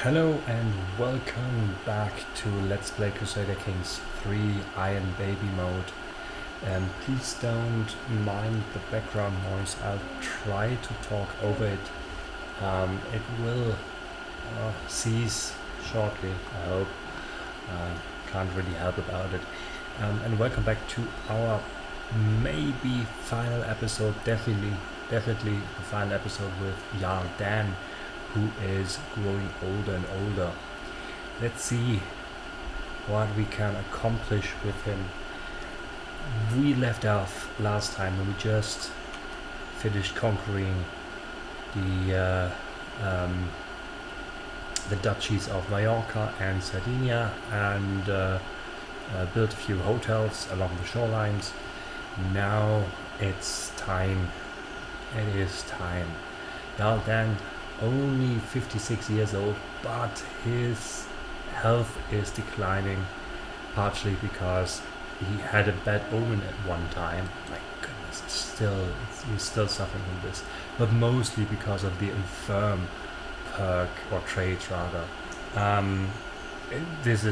Hello and welcome back to Let's Play Crusader Kings 3 Iron Baby mode. Please don't mind the background noise, I'll try to talk over it. It will cease shortly, I hope. Can't really help about it. And welcome back to our maybe final episode, definitely the final episode with Jarl Dan, who is growing older and older. Let's see what we can accomplish with him. We left off last time when we just finished conquering the duchies of Mallorca and Sardinia, and built a few hotels along the shorelines. Now it's time. It is time. Jarl Dan, only 56 years old, but his health is declining, partially because he had a bad omen at one time. My goodness, he's still suffering from this, but mostly because of the infirm perk, or trait rather. This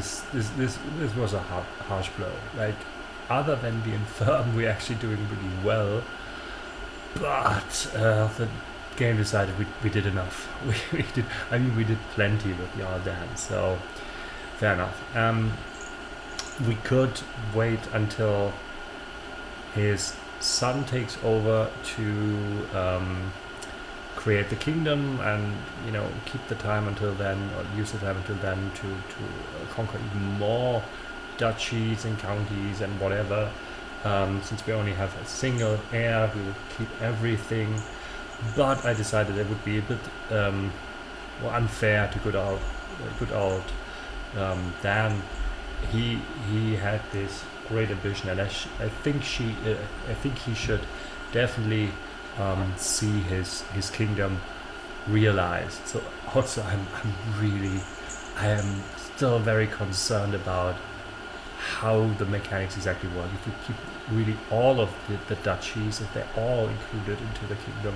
was a harsh blow. Like, other than the infirm, we're actually doing really well, but the game decided we did enough. We did plenty with Jarl Dan, so fair enough. We could wait until his son takes over to create the kingdom, and keep the time until then, or use the time until then to conquer even more duchies and counties and whatever. Since we only have a single heir, we will keep everything. But I decided it would be a bit unfair to good old Dan. He had this great ambition, and I think he should definitely see his kingdom realized. So also I am still very concerned about how the mechanics exactly work. If we keep really all of the duchies, if they're all included into the kingdom.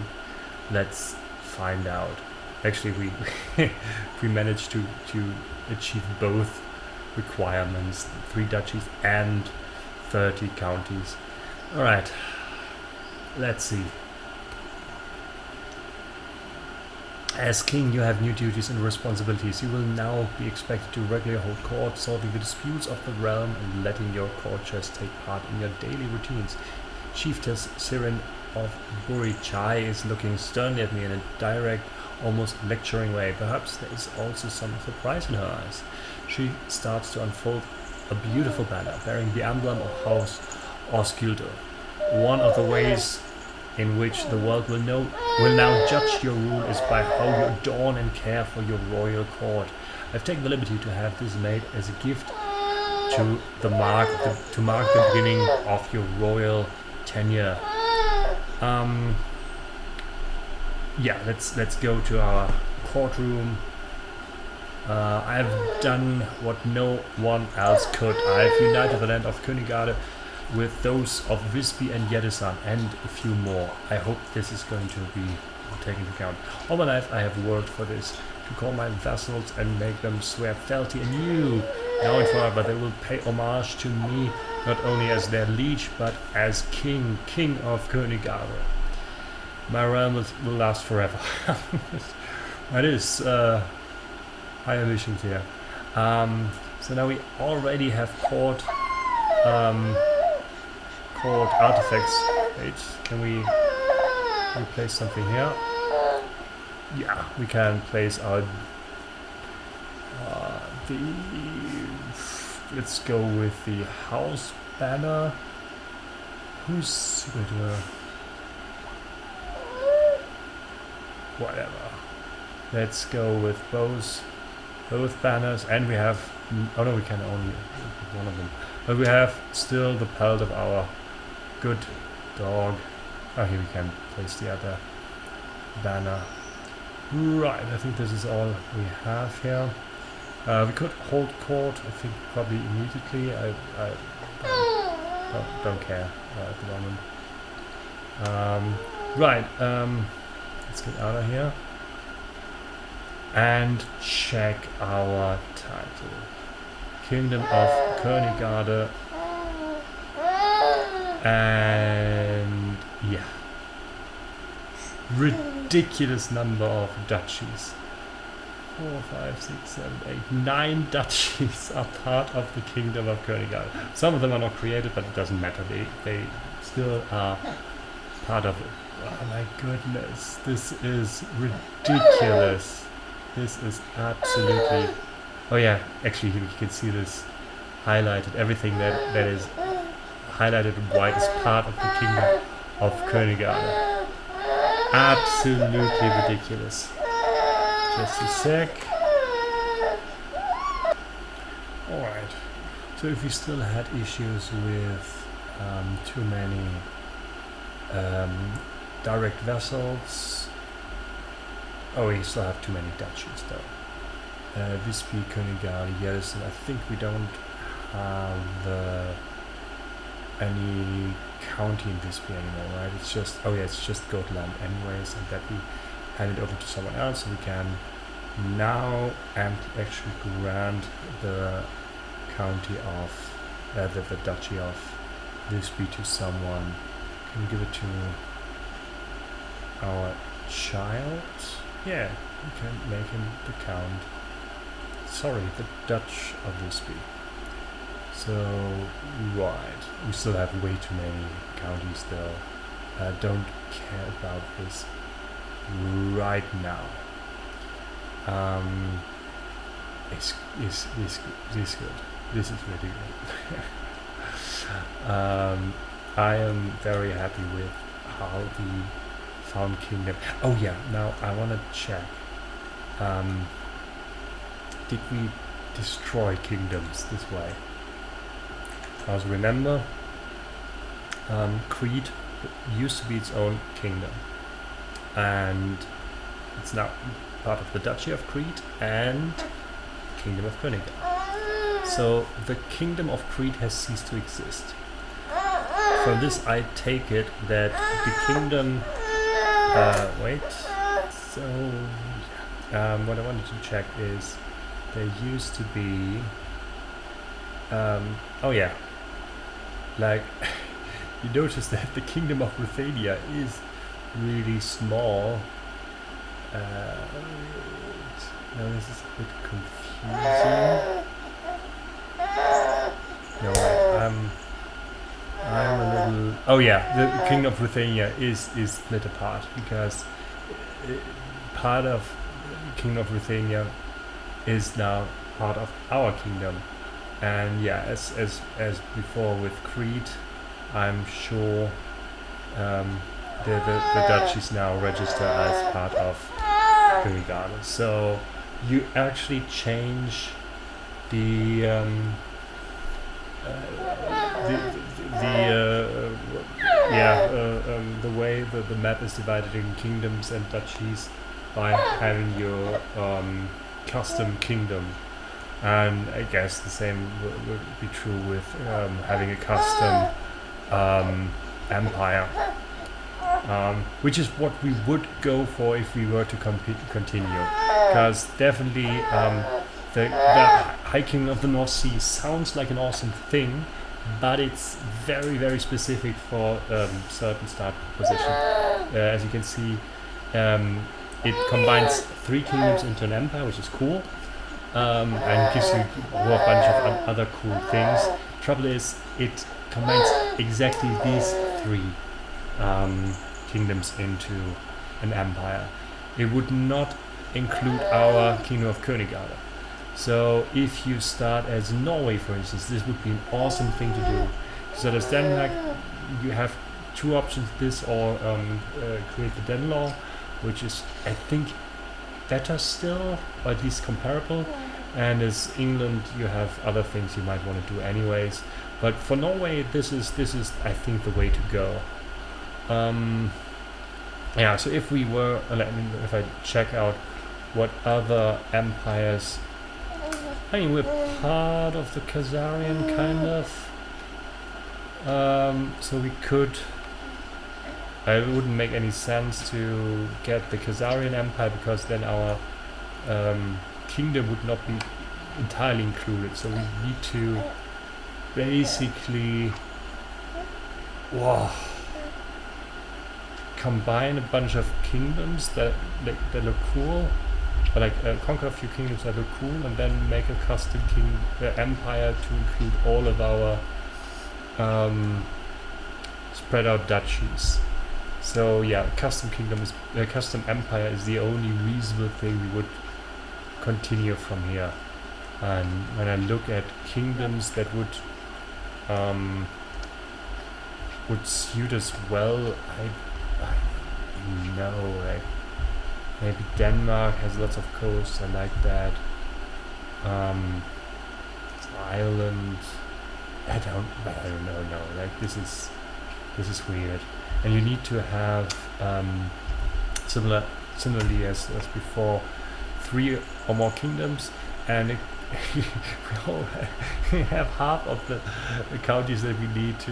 Let's find out. Actually, we managed to achieve both requirements: 3 duchies and 30 counties. All right, let's see. As king, you have new duties and responsibilities. You will now be expected to regularly hold court, solving the disputes of the realm and letting your courtiers take part in your daily routines. Chiefess Siren of Burichai is looking sternly at me in a direct, almost lecturing way. Perhaps there is also some surprise in her eyes. She starts to unfold a beautiful banner bearing the emblem of House Osculdo. One of the ways in which the world will now judge your rule is by how you adorn and care for your royal court. I've taken the liberty to have this made as a gift to mark the beginning of your royal tenure. Yeah, let's go to our courtroom. I've done what no one else could. I've united the land of Crusader with those of Visby and Yedesan, and a few more. I hope this is going to be taken into account. All my life I have worked for this, to call my vassals and make them swear fealty anew. Now and forever they will pay homage to me, not only as their liege, but as king of Crusader. My realm will last forever. That is high ambitions here. So now we already have court artifacts. Wait, can we place something here? Yeah, we can place our let's go with the house banner. Who's whatever. Let's go with both banners, and we have we can only one of them, but we have still the pelt of our good dog. Oh, here we can place the other banner. Right, I think this is all we have here. We could hold court, I think, probably immediately. I don't care at the moment. Right, let's get out of here. and check our title. Kingdom of Königarde. And yeah, ridiculous number of duchies. 4, 5, 6, 7, 8, 9 duchies are part of the Kingdom of Königarde. Some of them are not created, but it doesn't matter. They still are part of it. Oh my goodness, this is ridiculous. This is absolutely... Oh yeah, actually you can see this highlighted. Everything that is highlighted in white is part of the Kingdom of Königarde. Absolutely ridiculous. Just a sec. Alright. So if you still had issues with too many direct vessels... Oh, we still have too many duchies though. Visby, Königarde, yes, and I think we don't have any county in Visby anymore, right? It's just, oh yeah, it's just Gotland anyways, and that we hand it over to someone else, so we can now actually grant the county of, the duchy of Visby to someone. Can we give it to our child? Yeah, we can make him the count. Sorry, the Dutch of Visby. So, right, we still have way too many counties though. Don't care about this right now. It's good. This is really good. I am very happy with how the found kingdom... Oh yeah, now I want to check. Did we destroy kingdoms this way? Because remember, Crete used to be its own kingdom, and it's now part of the Duchy of Crete and Kingdom of Königarde. So the Kingdom of Crete has ceased to exist. From this I take it that the kingdom... wait. So, what I wanted to check is there used to be... oh yeah. Like, you notice that the Kingdom of Ruthenia is really small. No, this is a bit confusing. No, wait, I'm a little... Oh yeah, the Kingdom of Ruthenia is split apart, because part of Kingdom of Ruthenia is now part of our kingdom. And yeah, as before with Crete, I'm sure the duchies now register as part of Königarde. So you actually change the way the map is divided in kingdoms and duchies by having your custom kingdom. And I guess the same would be true with having a custom empire, which is what we would go for if we were to continue. Because definitely the High Kingdom of the North Sea sounds like an awesome thing, but it's very, very specific for certain start position. As you can see, it combines 3 kingdoms into an empire, which is cool. And gives you a whole bunch of other cool things. Trouble is, it combines exactly these 3 kingdoms into an empire. It would not include our Kingdom of Königarde. So if you start as Norway, for instance, this would be an awesome thing to do. So as Denmark, you have 2 options: this or create the Danelaw, which is, I think, better still, or at least comparable. And as England, you have other things you might want to do anyways. But for Norway, this is I think the way to go. Yeah. So if we were, if I check out what other empires, I mean, we're part of the Khazarian kind of. So we could. It wouldn't make any sense to get the Khazarian Empire, because then our kingdom would not be entirely included. So we need to basically combine a bunch of kingdoms that look cool, or like conquer a few kingdoms that look cool, and then make a custom empire to include all of our spread out duchies. So yeah, custom empire is the only reasonable thing we would continue from here. And when I look at kingdoms that would suit us well, I know, like maybe Denmark has lots of coasts. I like that. Ireland, I don't know. No, like this is weird. And you need to have similarly as before, 3 or more kingdoms, and we have half of the counties that we need to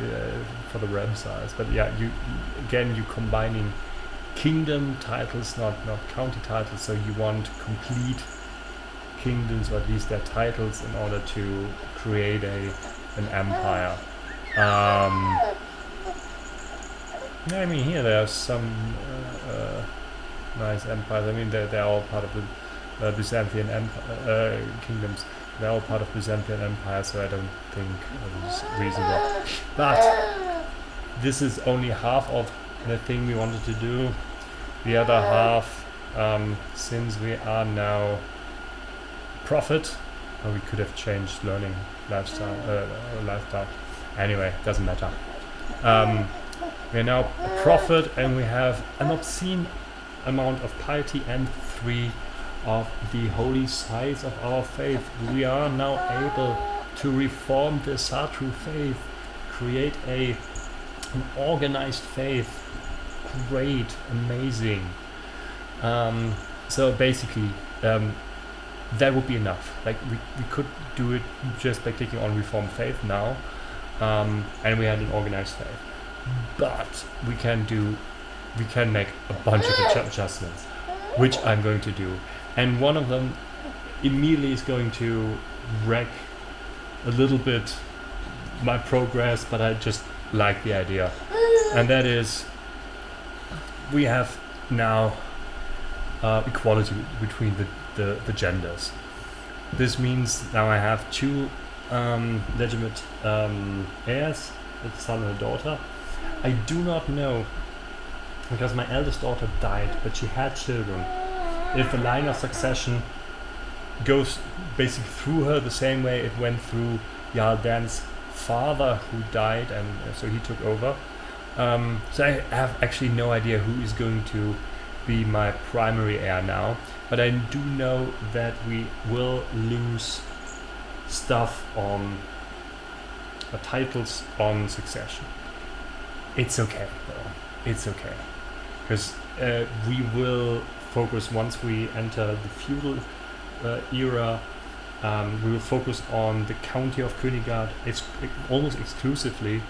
for the Ramsars. But yeah, you're combining kingdom titles, not county titles. So you want complete kingdoms, or at least their titles, in order to create an empire. I mean, here there are some nice empires. I mean, they're all part of the Byzantine kingdoms. They're all part of Byzantine Empire, so I don't think it's reasonable. But this is only half of the thing we wanted to do. The other half, since we are now prophet, or we could have changed learning lifestyle. Anyway, doesn't matter. We are now a prophet, and we have an obscene amount of piety and 3 of the holy sides of our faith. We are now able to reform the Asatru faith, create an organized faith. Great, amazing. So basically, that would be enough. Like we could do it just by clicking on reform faith now, and we had an organized faith. But we can make a bunch of adjustments, which I'm going to do. And one of them immediately is going to wreck a little bit my progress, but I just like the idea. And that is, we have now equality between the genders. This means now I have 2 legitimate heirs, a son and a daughter. I do not know, because my eldest daughter died, but she had children, if the line of succession goes basically through her the same way it went through Jarl Dan's father, who died, and so he took over. So I have actually no idea who is going to be my primary heir now, but I do know that we will lose stuff on titles on succession. It's okay though, it's okay, because we will focus, once we enter the feudal era, we will focus on the county of Königard. It's almost exclusively.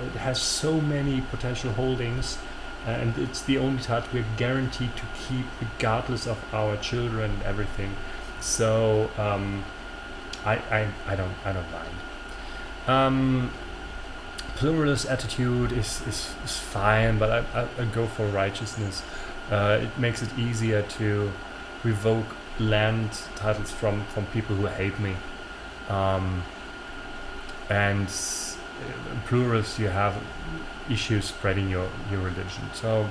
It has so many potential holdings, and it's the only title we're guaranteed to keep, regardless of our children and everything. So I don't mind. Pluralist attitude is fine, but I go for righteousness. It makes it easier to revoke land titles from people who hate me. And pluralists, you have issues spreading your religion. So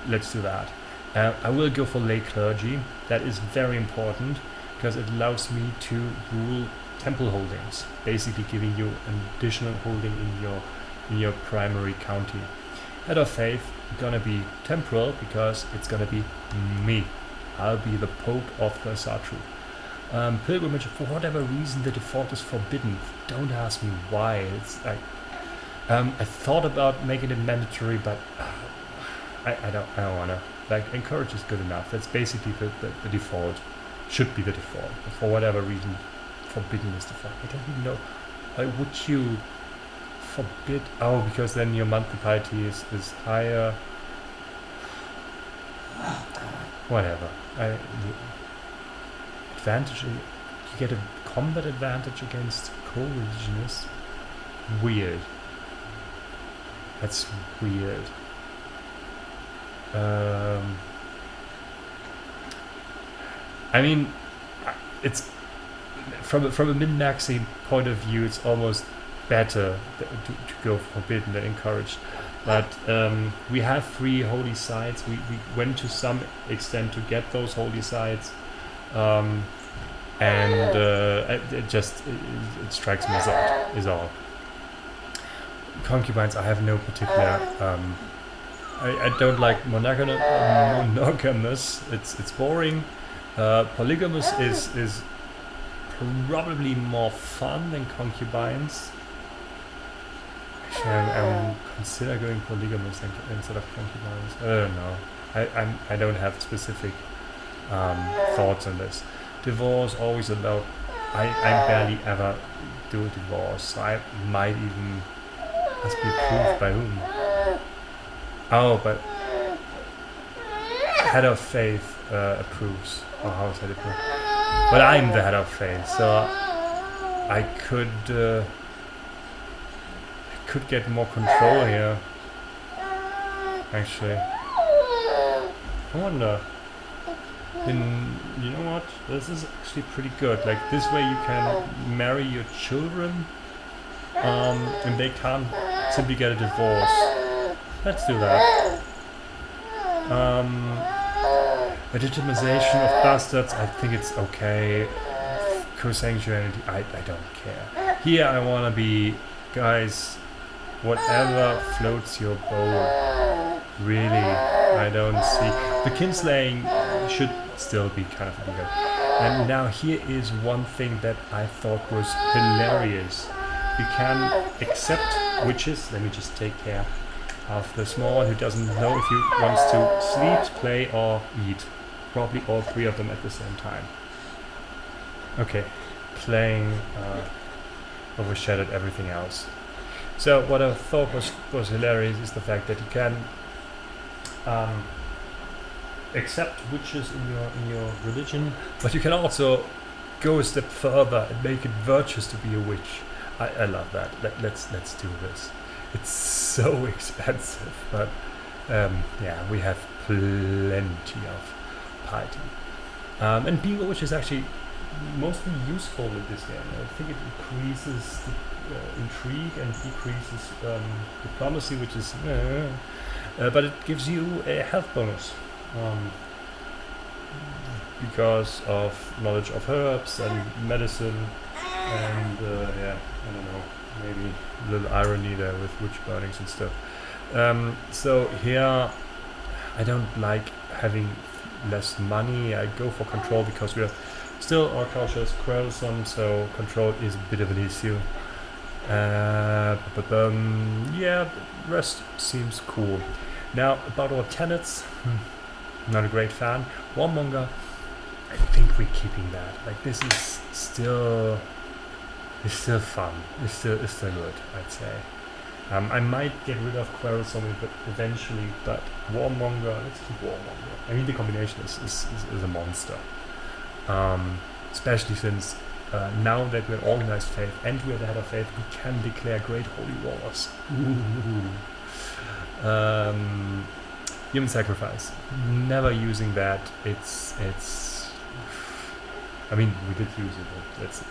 let's do that. I will go for lay clergy. That is very important, because it allows me to rule temple holdings, basically giving you an additional holding in your primary county. Head of faith gonna be temporal, because it's gonna be me. I'll be the Pope of the Asatru. Pilgrimage, for whatever reason, the default is forbidden. Don't ask me why. It's like I thought about making it mandatory, but I don't wanna. Like, encourage is good enough. That's basically the default. Should be the default. But for whatever reason, forbidden is default. I don't even know. Why would you forbid? Oh, because then your monthly piety is whatever. advantage. You get a combat advantage against co-religionists. Weird. That's weird. I mean, it's from a min-maxing point of view, it's almost better to go forbidden than encouraged. But we have 3 holy sites. We went to some extent to get those holy sites, and it strikes me as odd. Is all. Concubines, I have no particular. I don't like monogamous. It's boring. Polygamous is probably more fun than concubines. Actually, I'm consider going polygamous instead of concubines. I don't know. I don't have specific thoughts on this. Divorce always allowed. I barely ever do a divorce, so I might even must be approved by whom? Oh, but head of faith approves. Or how is that approved? But I'm the head of faith, so I could get more control here. Actually, I wonder. You know what? This is actually pretty good. Like this way, you can marry your children, and they can't simply get a divorce. Let's do that. Legitimization of bastards, I think it's okay. Co-sanctuarity, I don't care. Here I wanna be, guys, whatever floats your boat. Really, I don't see. The kinslaying should still be kind of illegal. And now here is one thing that I thought was hilarious. We can accept witches. Let me just take care of the small one who doesn't know if he wants to sleep, play, or eat. Probably all 3 of them at the same time. Okay, playing overshadowed everything else. So what I thought was hilarious is the fact that you can accept witches in your religion, but you can also go a step further and make it virtuous to be a witch. I love that. Let's do this. It's so expensive, but yeah, we have plenty of piety. And being a witch is actually mostly useful with this game. I think it increases intrigue and decreases diplomacy, which is but it gives you a health bonus because of knowledge of herbs and medicine, and yeah, I don't know, maybe a little irony there with witch burnings and stuff. So here I don't like having less money. I go for control because we are still, our culture is quarrelsome, so control is a bit of an issue. Yeah, rest seems cool. Now about our tenets, not a great fan. Warmonger, I think we're keeping that. Like this is still fun. It's still good, I'd say. I might get rid of quarrelsome but eventually, but warmonger, let's keep warmonger. I mean the combination is a monster. Especially since now that we're organized faith and we're the head of faith, we can declare great holy wars. Human sacrifice. Never using that. It's. I mean, we did use it.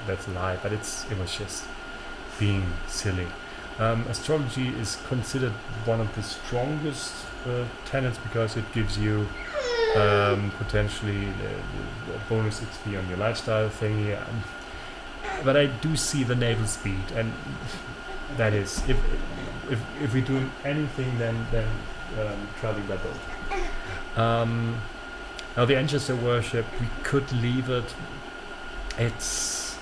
That's a lie. But it was just being silly. Astrology is considered one of the strongest tenets because it gives you potentially a bonus XP on your lifestyle thingy. But I do see the naval speed, and that is if we're doing anything, then traveling by boat. Now the ancestor worship, we could leave it. It's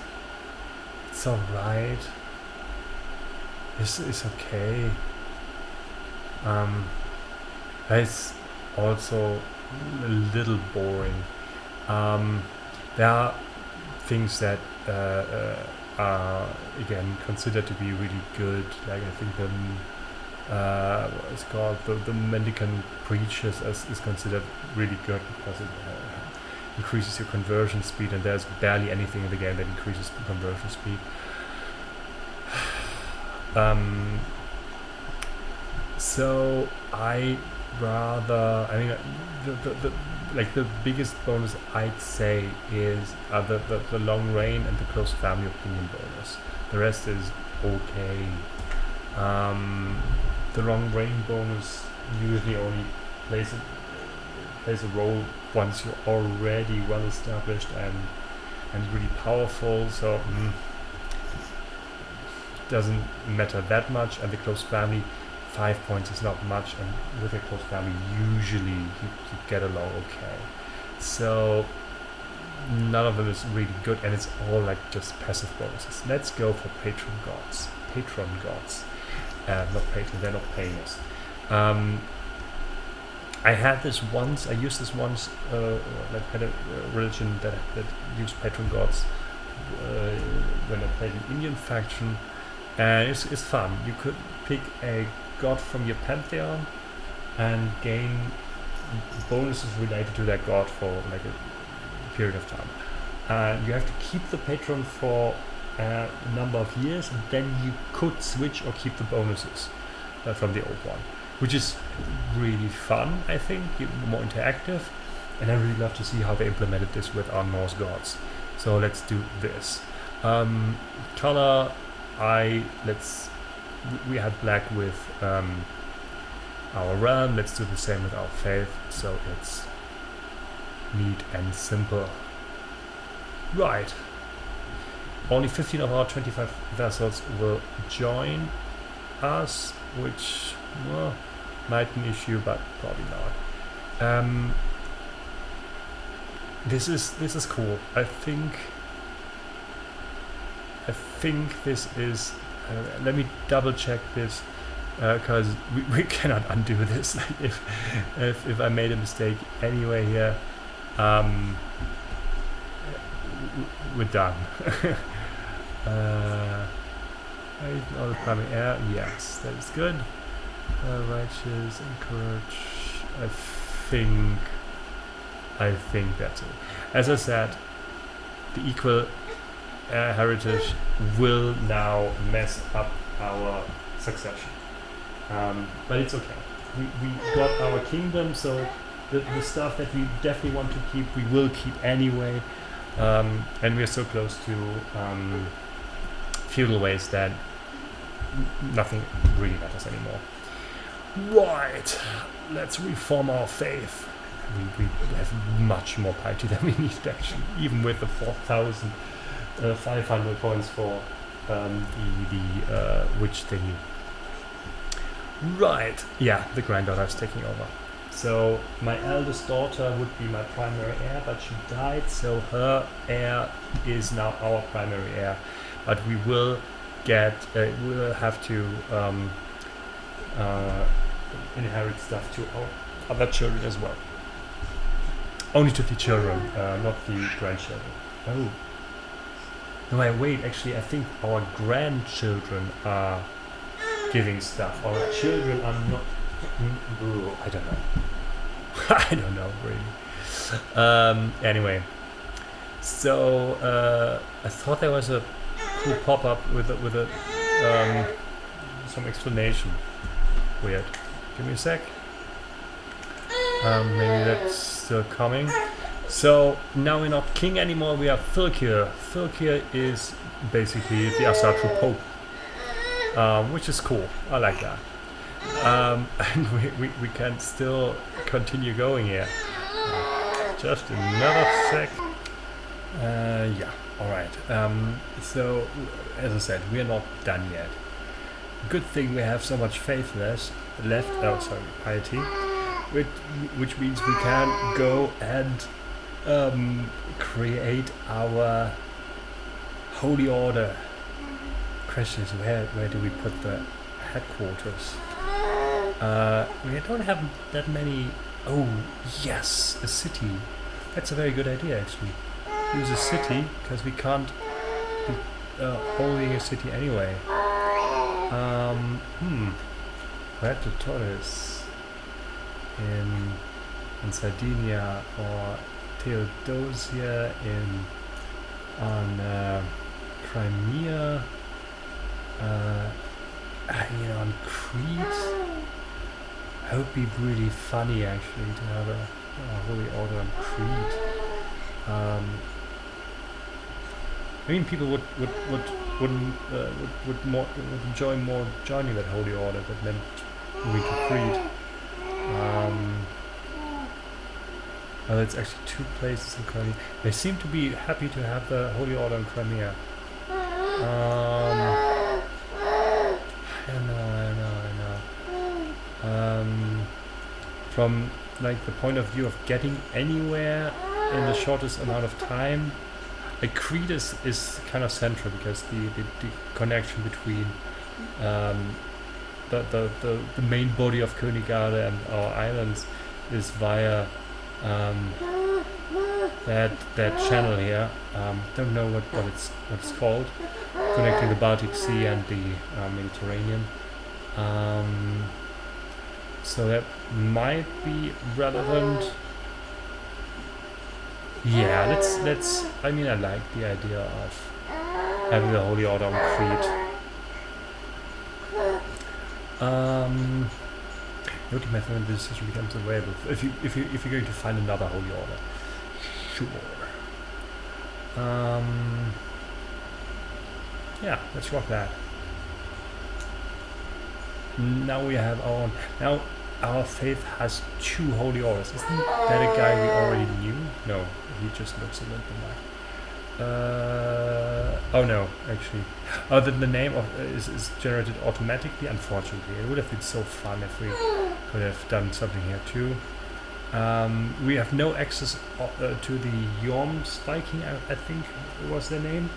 alright. It's okay. It's also a little boring. There are things that are again considered to be really good. Like I think what it's called, the mendicant preachers is considered really good because increases your conversion speed, and there's barely anything in the game that increases the conversion speed. So I mean, the biggest bonus I'd say is the long reign and the close family opinion bonus. The rest is okay. The long reign bonus usually only plays a role once you're already well established and really powerful, so doesn't matter that much. And the close family, 5 points is not much, and with a close family usually you get along okay. So none of them is really good, and it's all like just passive bonuses. Let's go for patron gods. Not patron, they're not paying us. I had this once, I used this once, had a religion that used patron gods when I played an Indian faction, and it's fun. You could pick a god from your pantheon and gain bonuses related to that god for like a period of time. You have to keep the patron for a number of years, and then you could switch or keep the bonuses from the old one, which is really fun. I think more interactive, and I really love to see how they implemented this with our Norse gods. So let's do this. Color, we had black with our realm. Let's do the same with our faith. So it's neat and simple. Right. Only 15 of our 25 vessels will join us, which might be an issue, but probably not. This is cool. I think this is. Let me double check this, because we cannot undo this. if I made a mistake anyway here, we're done. All the primary air, yes, that is good. Righteous, encourage. I think that's it. As I said, the equal heritage will now mess up our succession, but it's okay. We got our kingdom, so the stuff that we definitely want to keep, we will keep anyway, and we're so close to feudal ways that nothing really matters anymore. Right, let's reform our faith. We have much more piety than we need, actually, even with the 4,500 points for the witch thingy. Right, yeah, the granddaughter is taking over. So my eldest daughter would be my primary heir, but she died, so her heir is now our primary heir. But we will have to inherit stuff to our other children as well. Only to the children, not the grandchildren. Oh. No, wait, actually, I think our grandchildren are giving stuff. Our children are not. I don't know. I don't know, really. Anyway. So, I thought there was a cool pop-up with some explanation. Weird. Give me a sec. Maybe that's still coming. So now we're not king anymore, we are Thilkir. Thilkir is basically the Asatru Pope, which is cool. I like that. And we can still continue going here. Just another sec. Yeah, alright. So, as I said, we're not done yet. Good thing we have so much faith left. Piety. Which means we can go and create our holy order. Question is, where do we put the headquarters? We don't have that many. Oh yes, a city. That's a very good idea, actually. Use a city, because we can't be holding a city anyway. Where to Torres in Sardinia, or Theodosia on Crimea, on Crete. That would be really funny actually to have a holy order on Crete. I mean, people would enjoy more joining that holy order that meant moving to Crete. Well, it's actually 2 places in Crimea. They seem to be happy to have the holy order in Crimea. I don't know. From like the point of view of getting anywhere in the shortest amount of time, like Crete is kind of central because the connection between the main body of Königade and our islands is via that channel here. Don't know what it's called, connecting the Baltic Sea and the Mediterranean. So that might be relevant. Yeah, let's. I mean, I like the idea of having the holy order on Crete. Noting method when the decision becomes available. If you're going to find another holy order, sure. Yeah, let's rock that. Now we have our own. Now our faith has 2 holy orders. Isn't that a guy we already knew? No, he just looks a little bit like. Oh no, actually. Oh, the name of is generated automatically. Unfortunately, it would have been so fun if we could have done something here too. We have no access to the Yorms Viking, I think was their name,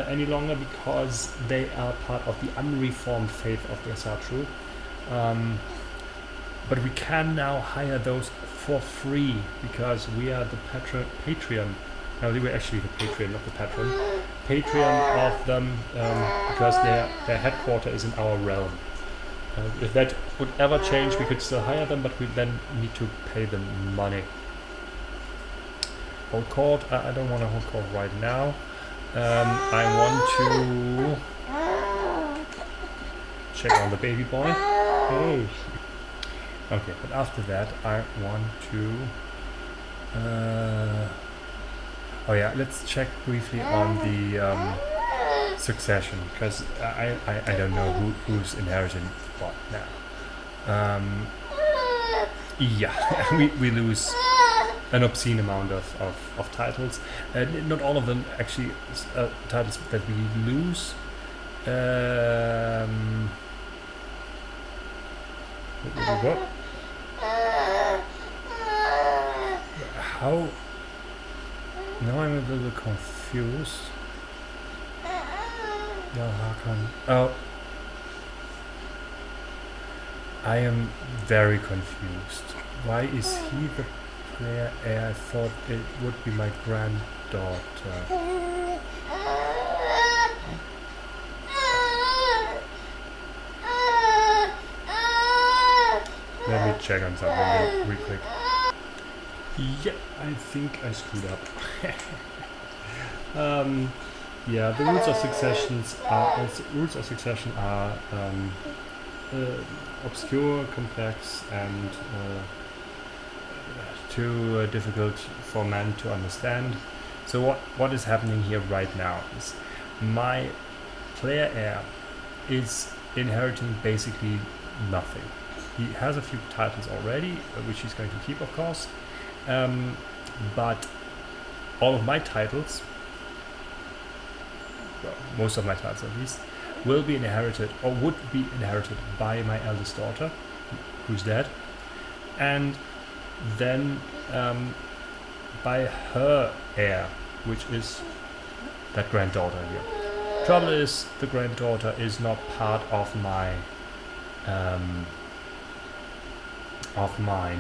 any longer because they are part of the unreformed faith of the Asatru. But we can now hire those for free because we are the Patreon. No, they were actually the Patreon, not the patron. Patreon of them because their headquarters is in our realm. If that would ever change, we could still hire them, but we then need to pay them money. Hold court. I don't want to hold court right now. I want to check on the baby boy. Hey. Okay, but after that, I want to. Oh yeah, let's check briefly on the succession because I don't know who's inheriting what now. Yeah, we lose an obscene amount of titles. Not all of them actually titles that we lose. How? Now I'm a little bit confused. No, how come? Oh. I am very confused. Why is he the player heir? I thought it would be my granddaughter. Let me check on something real quick. Yeah, I think I screwed up. Yeah, the rules of succession are obscure, complex, and too difficult for man to understand. So what is happening here right now is my player heir is inheriting basically nothing. He has a few titles already, which he's going to keep, of course. But all of my titles, well, most of my titles at least, will be inherited or would be inherited by my eldest daughter, who's dead, and then by her heir, which is that granddaughter here. Trouble is, the granddaughter is not part of my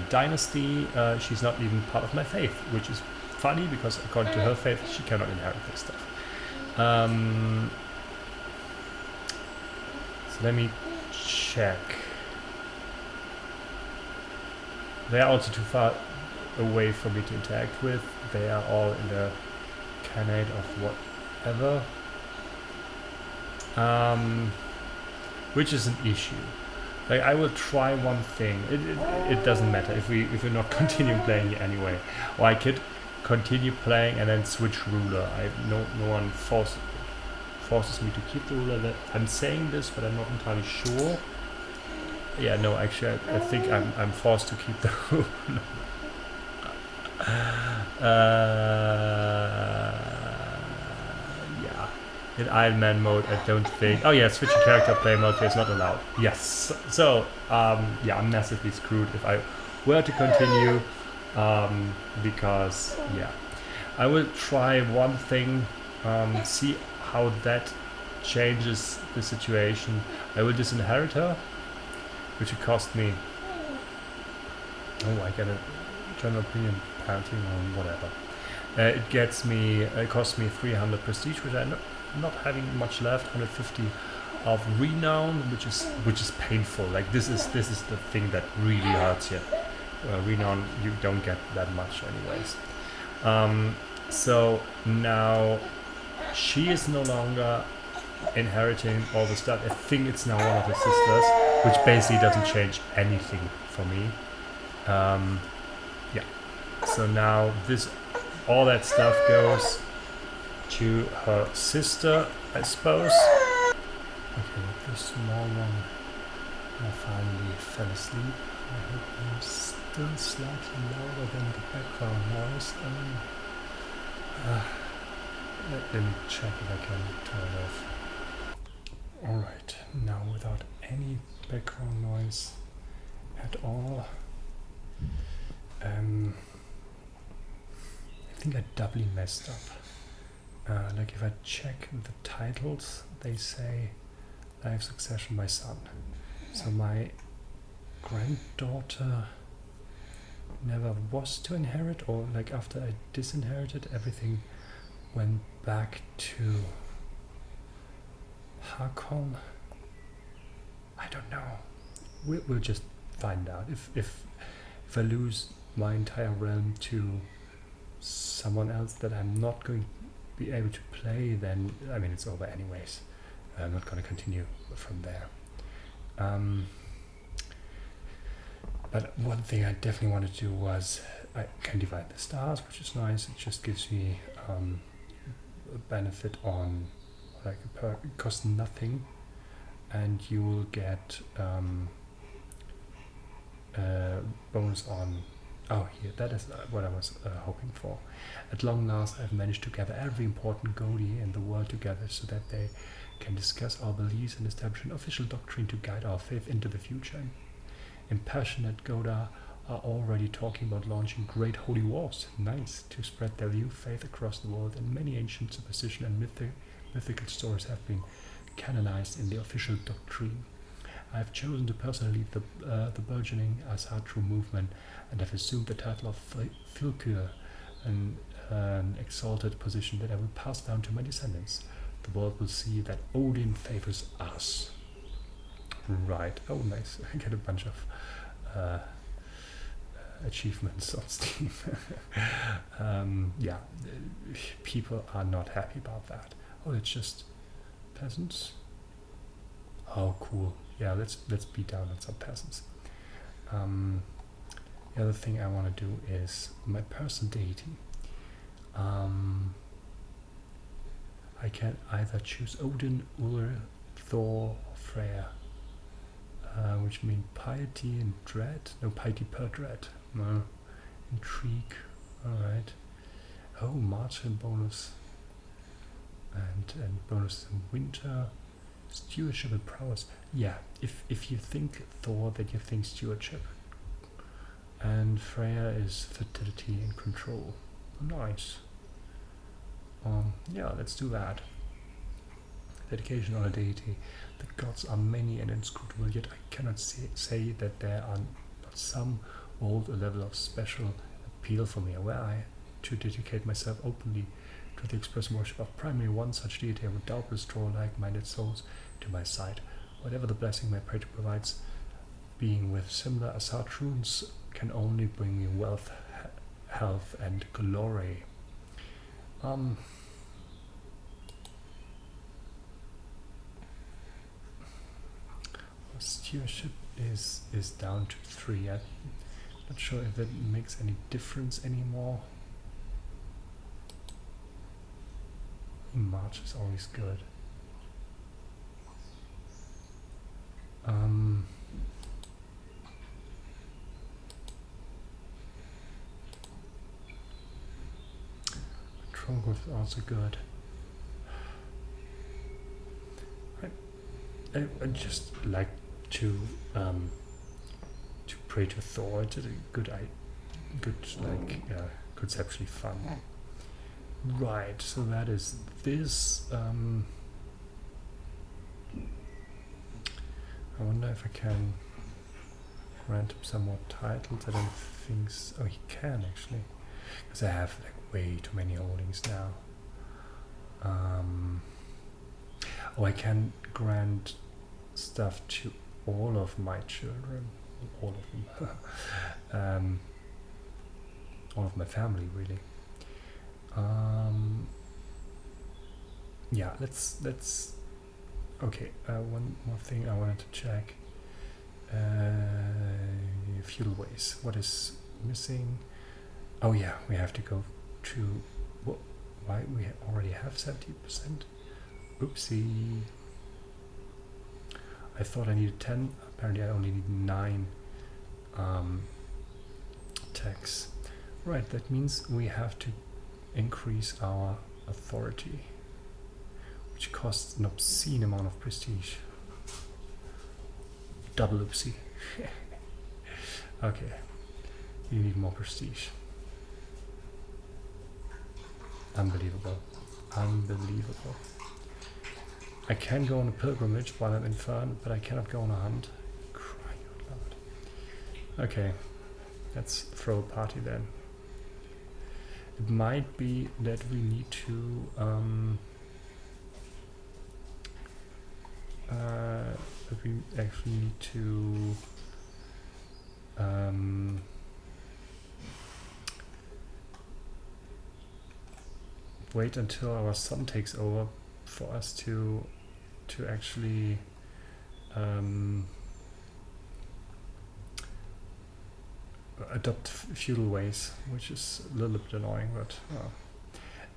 dynasty. She's not even part of my faith, which is funny because according to her faith, she cannot inherit this stuff. So let me check. They are also too far a way for me to interact with. They are all in the Khanate of whatever. Which is an issue. Like, I will try one thing. It doesn't matter if we're not continuing playing anyway. Or I could continue playing and then switch ruler. No one forces me to keep the ruler. I'm saying this, but I'm not entirely sure. Yeah, no, actually, I think I'm forced to keep the ruler. Yeah. In Iron Man mode, I don't think... Oh yeah, switching character play mode is not allowed. Yes. So, yeah, I'm massively screwed if I were to continue. Because, yeah. I will try one thing, see how that changes the situation. I will disinherit her, which would cost me... Oh, I get a general opinion penalty or whatever. It costs me 300 prestige, which I'm not having much left. 150 of renown, which is painful. Like, this is the thing that really hurts you. Renown, you don't get that much anyways. So now she is no longer inheriting all the stuff. I think it's now one of her sisters, which basically doesn't change anything for me. Yeah. So now all that stuff goes to her sister, I suppose. Okay, the small one finally fell asleep. I hope I'm still slightly louder than the background noise. Let me check if I can turn it off. Alright, now without any background noise at all. I think I doubly messed up. Like, if I check the titles, they say life succession by son. So my granddaughter never was to inherit, or like after I disinherited, everything went back to Hakon. I don't know. We'll just find out. If I lose my entire realm to someone else that I'm not going to be able to play, then I mean, it's over anyways. I'm not going to continue from there. But one thing I definitely wanted to do was I can divide the stars, which is nice. It just gives me a benefit on, like, a perk. It costs nothing, and you will get bonus on... Oh, here, that is what I was hoping for. At long last, I've managed to gather every important Godi in the world together so that they can discuss our beliefs and establish an official doctrine to guide our faith into the future. Impassionate Goda are already talking about launching great holy wars, nice, to spread their new faith across the world, and many ancient superstition and mythical stories have been canonized in the official doctrine. I have chosen to personally lead the burgeoning Asatru movement and have assumed the title of Filkur, an exalted position that I will pass down to my descendants. The world will see that Odin favors us. Right. Oh, nice. I get a bunch of achievements on Steam. Yeah, people are not happy about that. Oh, it's just peasants. Oh, cool. Yeah, let's beat down on some peasants. The other thing I want to do is my person deity. I can either choose Odin, Uller, Thor, or Freya, which mean piety and dread. No, piety per dread. No, intrigue. All right. Oh, martial bonus and bonus in winter. Stewardship and prowess. Yeah, if you think Thor, then you think stewardship. And Freya is fertility and control. Nice. Yeah, let's do that. Dedication on a deity. The gods are many and inscrutable, yet I cannot say that there are not some who hold a level of special appeal for me. Were I to dedicate myself openly to the express worship of primary one such deity, I would doubtless draw like-minded souls to my side. Whatever the blessing my prayer provides, being with similar Asatruans can only bring me wealth, health and glory. Stewardship is down to 3. I'm not sure if it makes any difference anymore. March is always good. Trunk is also good. I just like to pray to Thor. It's a good conceptually fun. Right, so that is this. I wonder if I can grant him some more titles. I don't think so. Oh, he can actually, because I have like way too many holdings now. Oh, I can grant stuff to all of my children, all of them, all of my family, really. Yeah, let's. Okay, one more thing I wanted to check. Fuel ways. What is missing? Oh yeah, we have to go to. Why we already have 70%? Oopsie. I thought I needed 10. Apparently, I only need 9 tax. Right. That means we have to increase our authority, which costs an obscene amount of prestige. Double oopsie. Okay, you need more prestige. Unbelievable. Unbelievable. I can go on a pilgrimage while I'm in Fern, but I cannot go on a hunt. Crying out loud. Okay, let's throw a party then. It might be that we need to that we actually need to wait until our son takes over for us to actually adopt feudal ways, which is a little bit annoying, but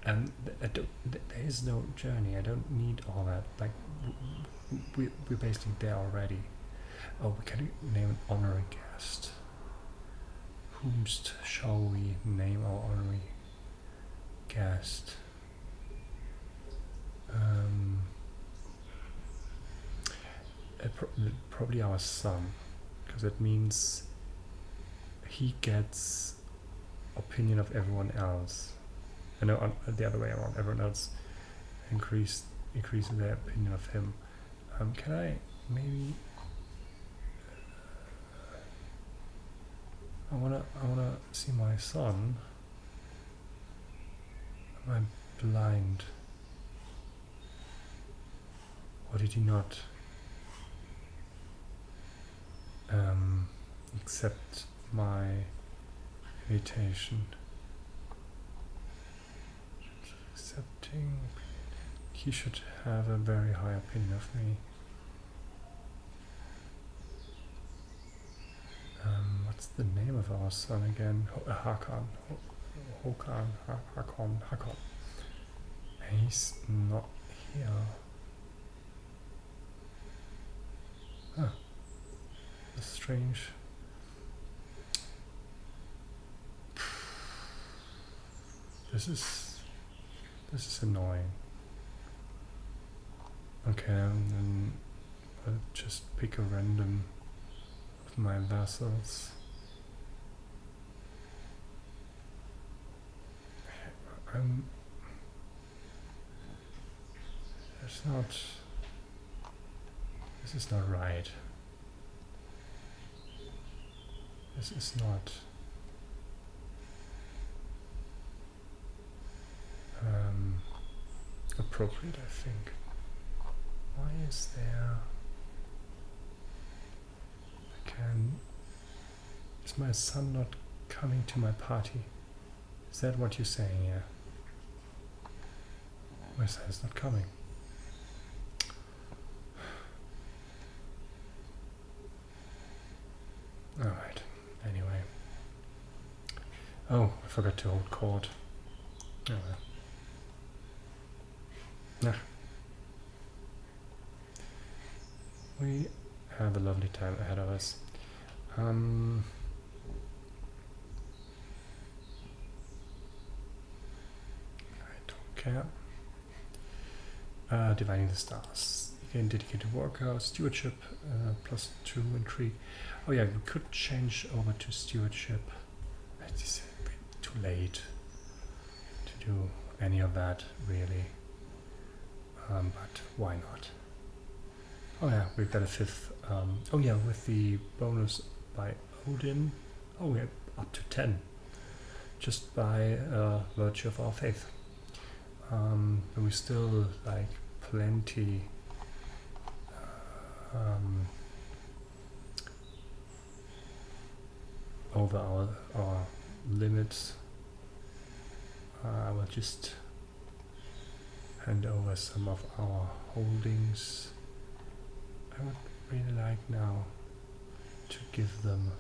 there is no journey. I don't need all that. Like we're basically there already. Oh, we can name an honorary guest. Whomst shall we name our honorary guest? Probably our son, because it means he gets opinion of everyone else. I know the other way around. Everyone else increases their opinion of him. Can I maybe? I wanna see my son. Am I blind? Or did he not accept my invitation? Accepting. He should have a very high opinion of me. What's the name of our son again? Hakan. Hakon. He's not here. Huh. That's strange. This is annoying. Okay, and then I'll just pick a random of my vassals. This is not right. This is not appropriate, I think. Why is there... Is my son not coming to my party? Is that what you're saying, yeah? Where's that? It's not coming. Alright, anyway. Oh, I forgot to hold court. Oh well. Nah. We have a lovely time ahead of us. I don't care. Dividing the stars. Again, dedicated worker, stewardship, +2 intrigue. Oh yeah, we could change over to stewardship. It's a bit too late to do any of that, really. But why not? Oh yeah, we've got a 5th. Oh yeah, with the bonus by Odin. Oh, we're up to 10. Just by virtue of our faith. But we still like plenty over our limits. I will just hand over some of our holdings. I would really like now to give them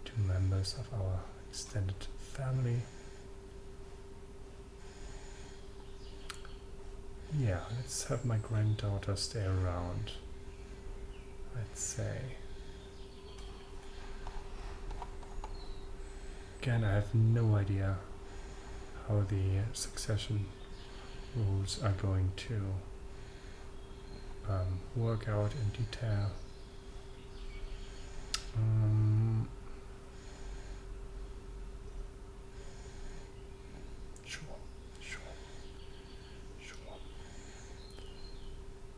to members of our extended family. Yeah, let's have my granddaughter stay around, let's say. Again, I have no idea how the succession rules are going to work out in detail. Sure.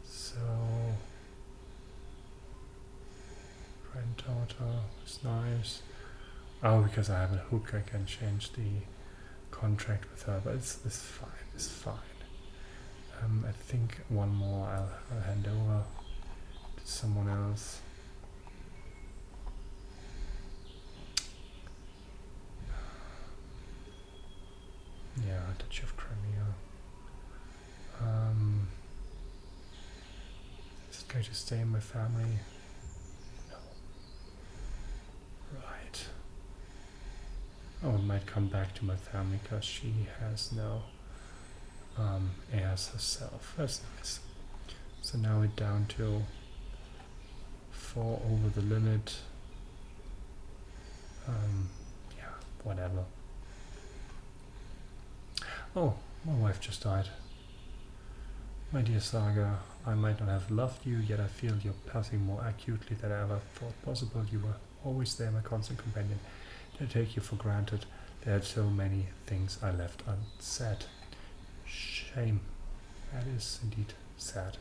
So, granddaughter is nice. Oh, because I have a hook, I can change the contract with her, but it's fine. I think one more I'll hand over to someone else. Yeah, Duchy of Crimea. Is it going to stay in my family? No. Right. Oh, it might come back to my family because she has no heirs herself. That's nice. So now we're down to 4 over the limit. Yeah, whatever. Oh, my wife just died. My dear Saga, I might not have loved you, yet I feel your passing more acutely than I ever thought possible. You were always there, my constant companion. I take you for granted. There are so many things I left unsaid. Shame. That is indeed sad.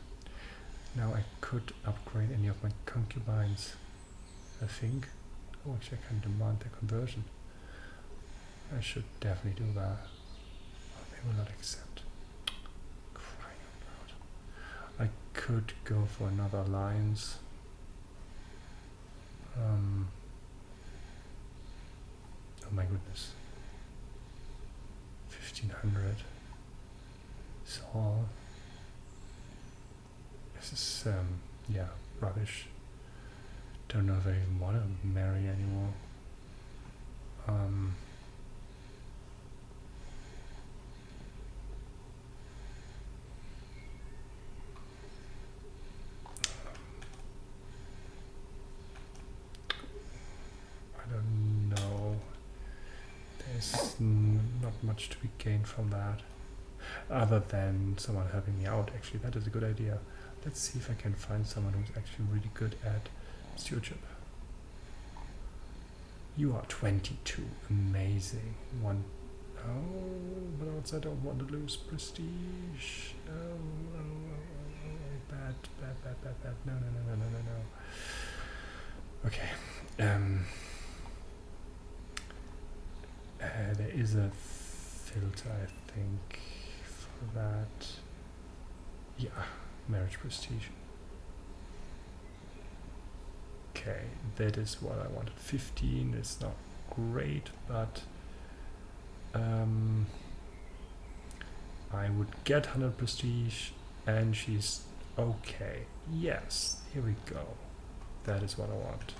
Now I could upgrade any of my concubines, I think. Oh, actually I can demand their conversion. I should definitely do that. Oh, they will not accept. Crying out loud. I could go for another alliance. Oh my goodness. 1500. So this is yeah, rubbish. Don't know if I even want to marry anymore. I don't know. There's not much to be gained from that. Other than someone helping me out, actually, that is a good idea. Let's see if I can find someone who's actually really good at stewardship. You are 22, amazing. Oh, but also I don't want to lose prestige. Bad. No. Okay. There is a filter, I think, for that. Yeah, marriage prestige. Okay, that is what I wanted. 15 is not great, but I would get 100 prestige, and she's okay. Yes, here we go. That is what I want.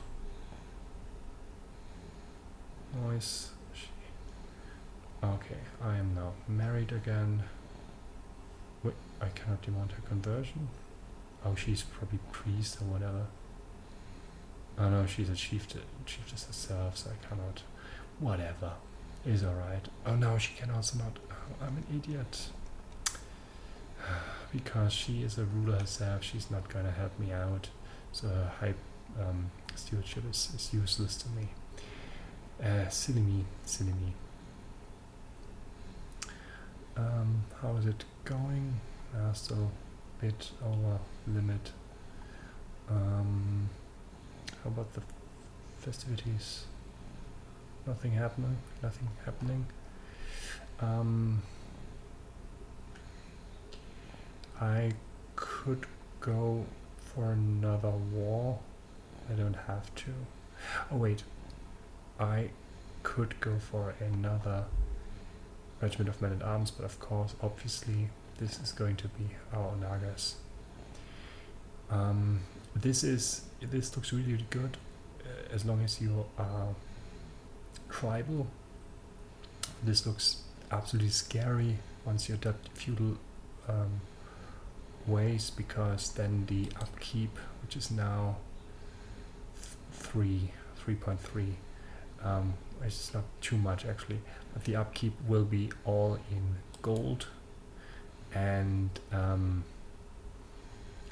Nice. Okay, I am now married again. Wait, I cannot demand her conversion. Oh, she's probably priest or whatever. Oh no, she's a chiefess herself, so I cannot. Whatever, is alright. Oh no, she can also not. Oh, I'm an idiot. Because she is a ruler herself, she's not gonna help me out. So her high stewardship is useless to me. Silly me, silly me. How is it going? Still a bit over limit. How about the festivities? Nothing happening. Nothing happening. I could go for another war. I don't have to. Oh wait, I could go for another regiment of men-at-arms, but of course, obviously, this is going to be our Onagas. This looks really, really good, as long as you are tribal. This looks absolutely scary once you adopt feudal ways, because then the upkeep, which is now 3.3, it's not too much actually, but the upkeep will be all in gold, and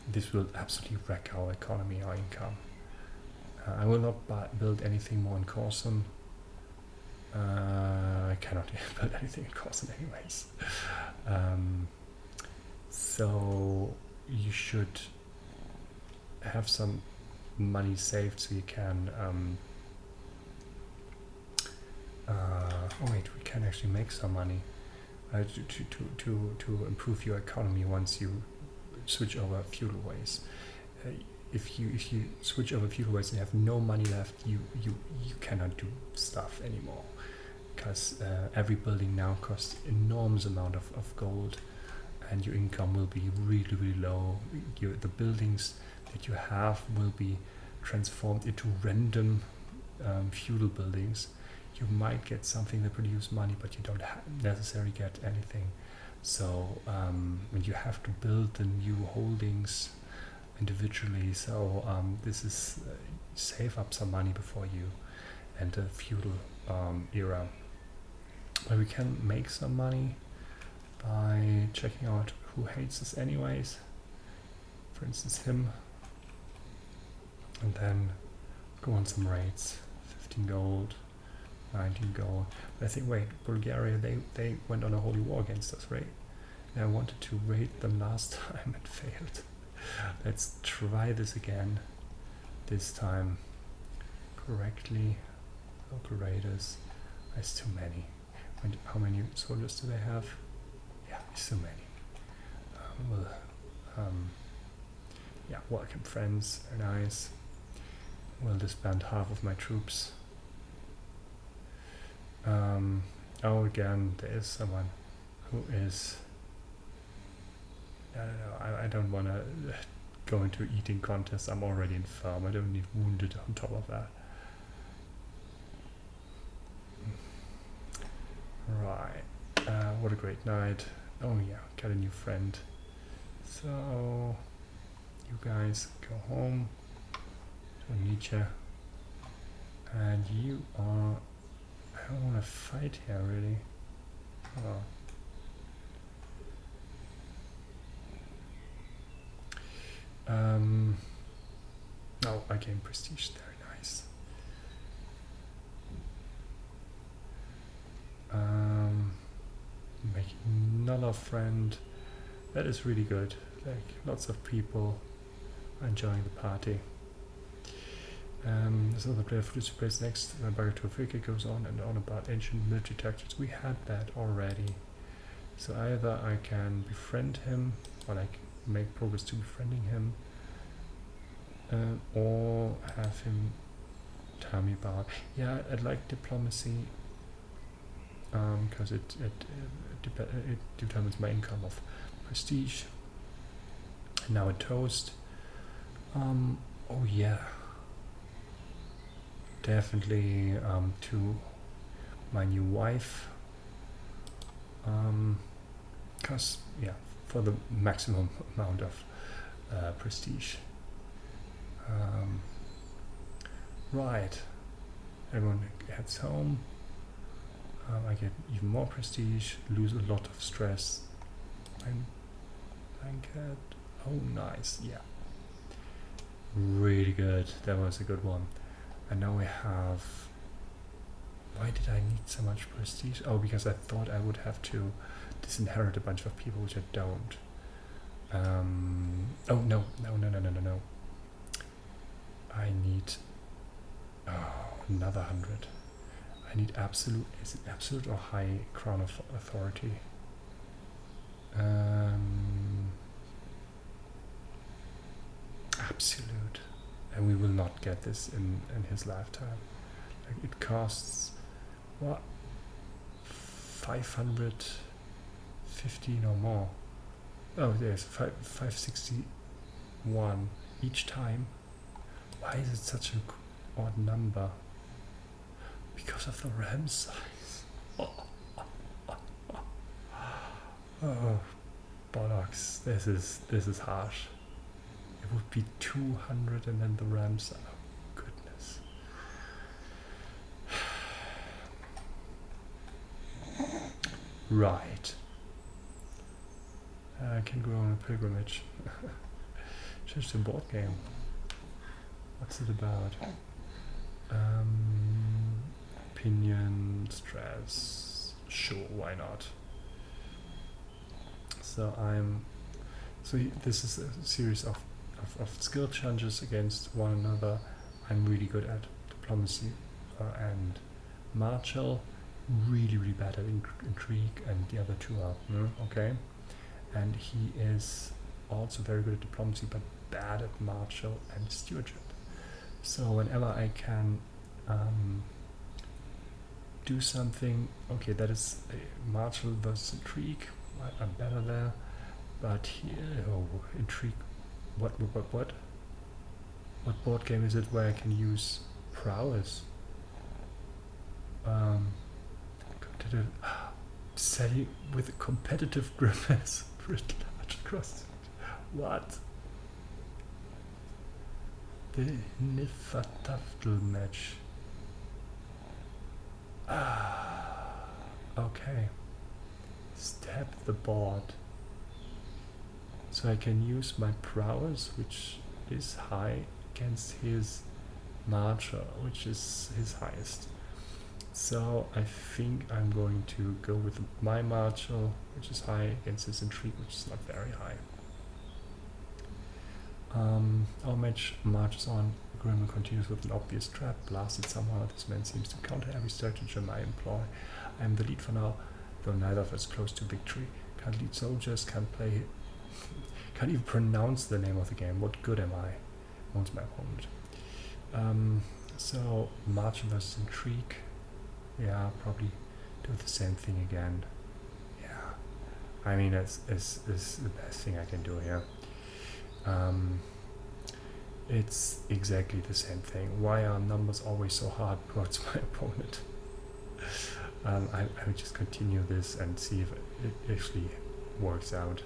this will absolutely wreck our economy, our income. I will not build anything more in Corson. I cannot build anything in Corson anyways. So you should have some money saved so you can oh wait, we can actually make some money to improve your economy once you switch over feudal ways. If you switch over feudal ways and have no money left, you cannot do stuff anymore, because every building now costs enormous amount of gold, and your income will be really, really low. The buildings that you have will be transformed into random feudal buildings. You might get something that produce money, but you don't necessarily get anything. So when you have to build the new holdings individually, so this is save up some money before you enter feudal era. But we can make some money by checking out who hates us anyways. For instance, him. And then go on some raids. 15 gold, 19 gold. But I think, wait, Bulgaria, they went on a holy war against us, right? And I wanted to raid them last time and failed. Let's try this again. This time correctly. Local raiders. There's too many. How many soldiers do they have? Yeah, it's too many. Yeah, welcome friends, they're nice. We'll disband half of my troops. Oh, again, there is someone who is... I don't know, I don't want to go into eating contests. I'm already infirm. I don't need wounded on top of that. Right. What a great night. Oh yeah, got a new friend. So, you guys go home. Don't need you. And you are... I don't want to fight here, really. Oh. Oh, I gained prestige. Very nice. Make another friend. That is really good. Like, lots of people enjoying the party. There's another player who plays next. Back to Africa goes on and on about ancient military tactics. We had that already. So either I can befriend him, or like make progress to befriending him, or have him tell me about... Yeah, I'd like diplomacy. because it determines my income of prestige. And now a toast. Oh yeah, definitely to my new wife. Because yeah, for the maximum amount of prestige. Right, everyone heads home. I get even more prestige, lose a lot of stress. Blanket. Oh, nice. Yeah, really good. That was a good one. And now we have. Why did I need so much prestige? Oh, because I thought I would have to disinherit a bunch of people, which I don't. Oh no. I need another 100. I need absolute. Is it absolute or high crown of authority? Absolute, and we will not get this in his lifetime. Like it costs what 515 or more. Oh, there's 561 each time. Why is it such an odd number? Because of the RAM size. Oh, bollocks! This is harsh. It would be 200 and then the RAM size. Oh, goodness. Right. I can go on a pilgrimage. Just a board game. What's it about? Opinion, stress. Sure, why not? So this is a series of skill challenges against one another. I'm really good at diplomacy and martial. Really bad at intrigue, and the other two are okay. And he is also very good at diplomacy, but bad at martial and stewardship. So whenever I can do something, okay, that is martial versus intrigue. I'm better there, but here, intrigue. What board game is it where I can use prowess? Sally with a competitive grimace, writ large across. What? The Nifataftel match. Okay. Stab the board. So I can use my prowess, which is high, against his marcher, which is his highest. So I think I'm going to go with my marcher, which is high, against his intrigue, which is not very high. Our match marches on. Agreement continues with an obvious trap. Blasted somehow. This man seems to counter every stratagem I employ. I am the lead for now, though neither of us close to victory. Can't lead soldiers, can't play, can't even pronounce the name of the game. What good am I? Moans my opponent. So march versus intrigue. Yeah, probably do the same thing again. Yeah, I mean it's the best thing I can do here. It's exactly the same thing. Why are numbers always so hard towards my opponent? I will just continue this and see if it actually works out.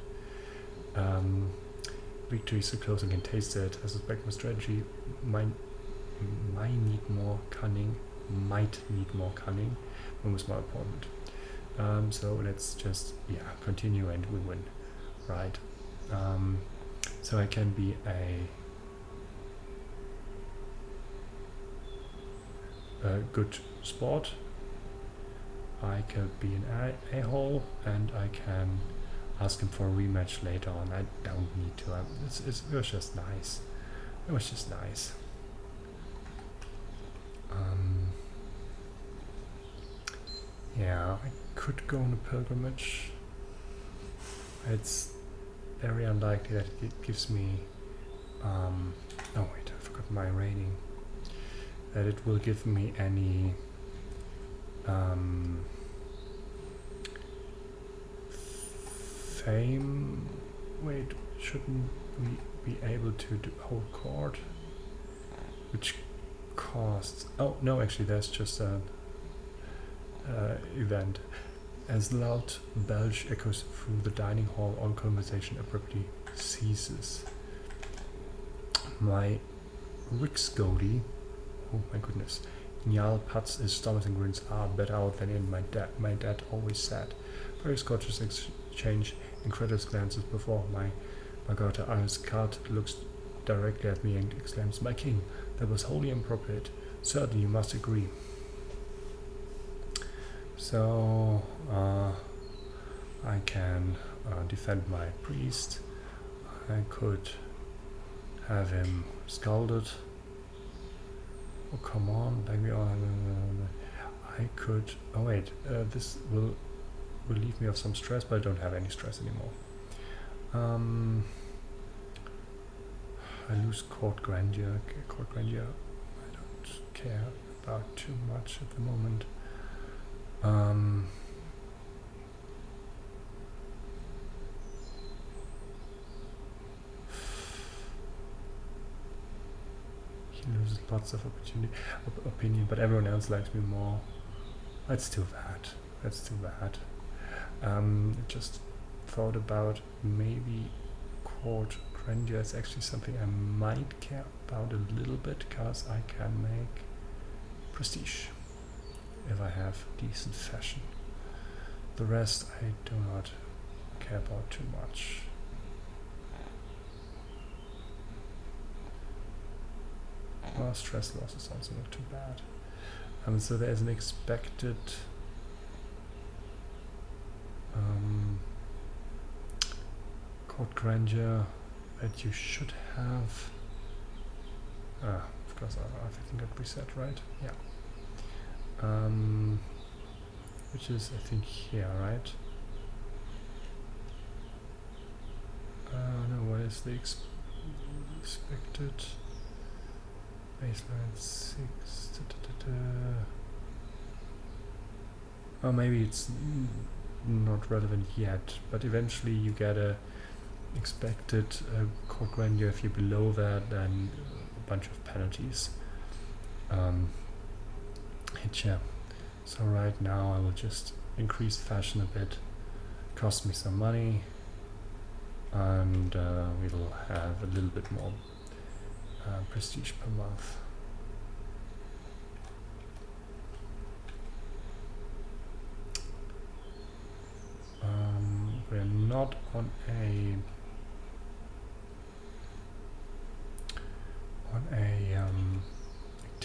Victory is so close I can taste it. I suspect my strategy might need more cunning. Might need more cunning than with my opponent. So let's just continue and we win, right? So I can be a good sport. I could be an a-hole, and I can ask him for a rematch later on. I don't need to. It was just nice. It was just nice. Yeah, I could go on a pilgrimage. It's very unlikely that it gives me. Oh wait, I forgot my rating. That it will give me any fame. Wait, shouldn't we be able to hold court? Which costs... Oh, no, actually, that's just an event. As loud belch echoes through the dining hall, all conversation abruptly ceases. My Ricksgody, oh my goodness, Njal pats his stomach and grins, better out than in, my dad always said. Very Scottish exchange incredulous glances before my Margotha Arnscart looks directly at me and exclaims, "My king, that was wholly inappropriate. Certainly you must agree." So, I can defend my priest. I could have him scalded. Oh, come on, like we all. I could. Oh wait, this will relieve me of some stress, but I don't have any stress anymore. I lose court grandeur. Court grandeur, I don't care about too much at the moment. He loses lots of opinion, but everyone else likes me more. That's too bad. That's too bad. I just thought about maybe court grandeur is actually something I might care about a little bit, because I can make prestige if I have decent fashion. The rest I do not care about too much. Oh, stress loss is also not too bad. So there is an expected court grandeur that you should have. Of course, everything got reset, right? Yeah. Which is, I think, here, right? No, what is the expected baseline 6? Oh, maybe it's not relevant yet, but eventually you get a expected court grandeur. If you're below that, then a bunch of penalties hit you. So right now I will just increase fashion a bit, cost me some money, and we'll have a little bit more prestige per month. We're not on a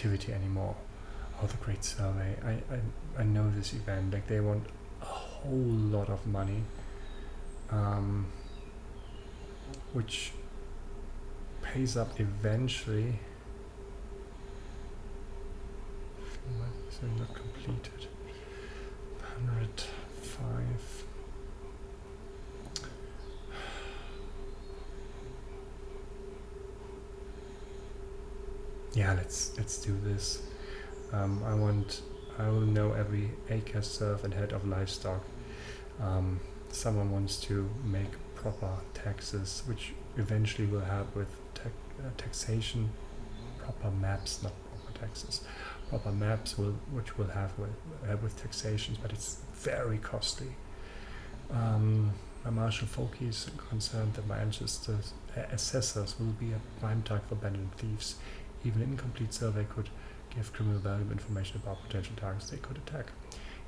activity anymore. Oh, the Great Survey. I know this event. Like, they want a whole lot of money, which pays up eventually. So not completed. 105. Yeah, let's do this. I will know every acre, serf, and head of livestock. Someone wants to make proper taxes, which eventually will help with taxation. Proper maps, not proper taxes. Proper maps which will have with taxations, but it's very costly. My Marshal Folky is concerned that my ancestors' assessors will be a prime target for bandit and thieves. Even an incomplete survey could give criminal valuable information about potential targets they could attack.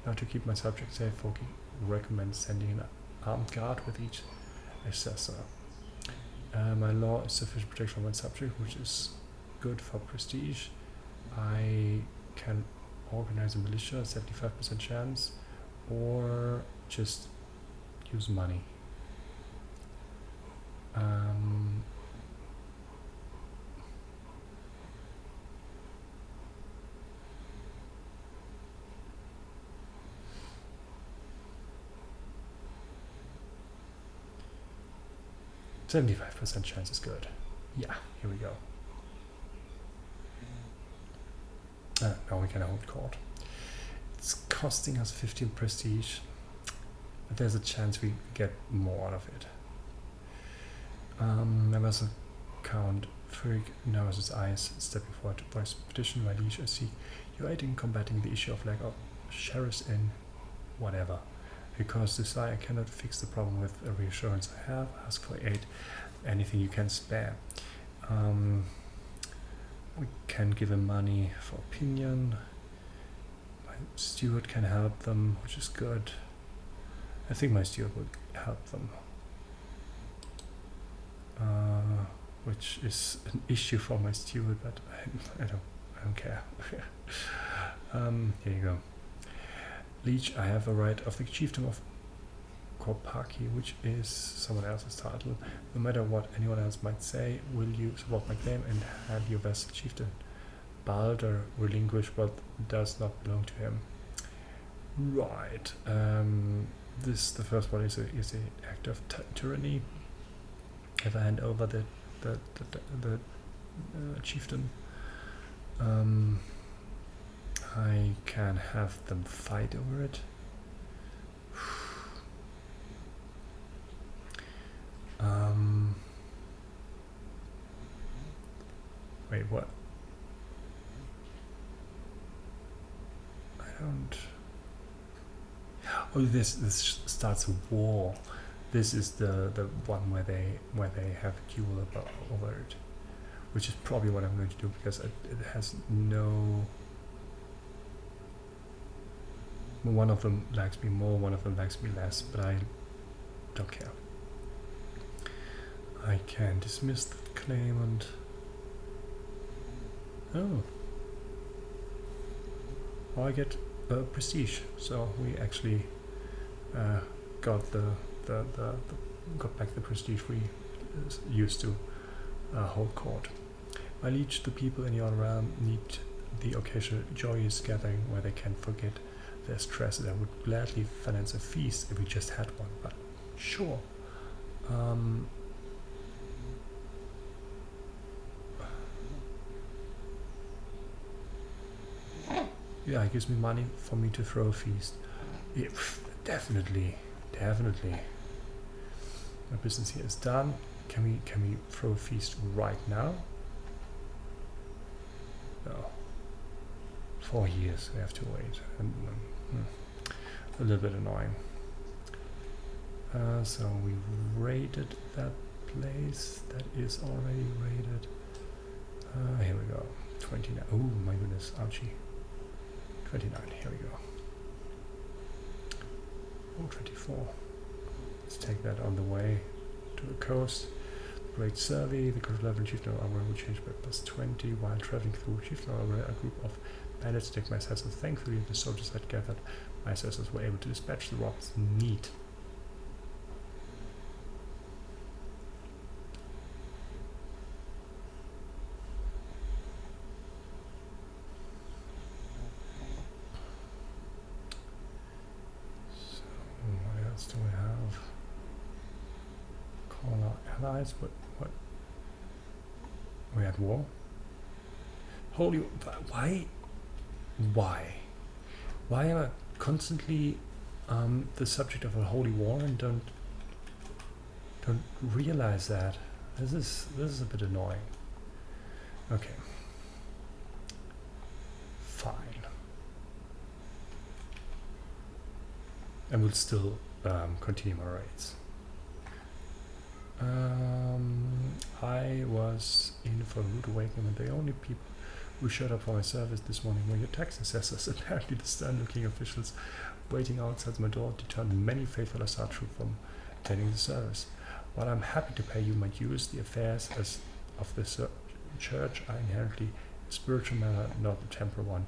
Now, to keep my subjects safe, Folky recommends sending an armed guard with each assessor. My law is sufficient protection for one subject, which is good for prestige. I can organize a militia, 75% chance, or just use money. 75% chance is good. Yeah, here we go. Now we can hold court. It's costing us 15 prestige. but there's a chance we get more out of it. Members account Furyk narrows his eyes, stepping forward to voice petition. My liege, I see your aid in combating the issue of lack of sheriffs in whatever. Because this I cannot fix the problem with a reassurance I have. Ask for aid, anything you can spare. We can give him money for opinion. My steward can help them, which is good. I think my steward will help them. Which is an issue for my steward, but I don't care. Here you go. Liege, I have a right of the chiefdom of Korpaki, which is someone else's title. No matter what anyone else might say, will you support my claim and have your vassal chieftain Balder relinquish what does not belong to him? Right. The first one is an act of tyranny. If I hand over the chieftain, I can have them fight over it. Wait, what? I don't. Oh, this starts a war. This is the one where they have a duel over it, which is probably what I'm going to do because it has no. One of them likes me more, one of them likes me less, but I don't care. I can dismiss the claimant. Oh, I get prestige. So we actually got got back the prestige we used to hold court. My liege, the people in your realm need the occasional joyous gathering where they can forget their stresses. I would gladly finance a feast if we just had one, but sure. Yeah, it gives me money for me to throw a feast. Yeah, definitely. My business here is done. Can we throw a feast right now? No. 4 years we have to wait, and a little bit annoying. So we raided that place. That is already raided. Here we go. 29. Oh my goodness, ouchie. 29. Here we go. Oh, 24. Let's take that on the way to the coast. Great survey. The coast level chieftain of Armor will change by +20 while traveling through chieftain of Armor. A group of bandits attacked my assessors. Thankfully, the soldiers had gathered. My assessors were able to dispatch the robbers. Neat. So, what else do we have? Call our allies. What? We had war. Holy, why am I constantly the subject of a holy war and don't realize that? This is a bit annoying. Okay, fine. And we'll still continue my raids. I was in for a rude awakening, and the only people who showed up for my service this morning were your tax assessors. Apparently the stern-looking officials waiting outside my door deterred many faithful Asatru from attending the service. While I'm happy to pay you my dues, the affairs of the church are inherently a spiritual matter, not a temporal one,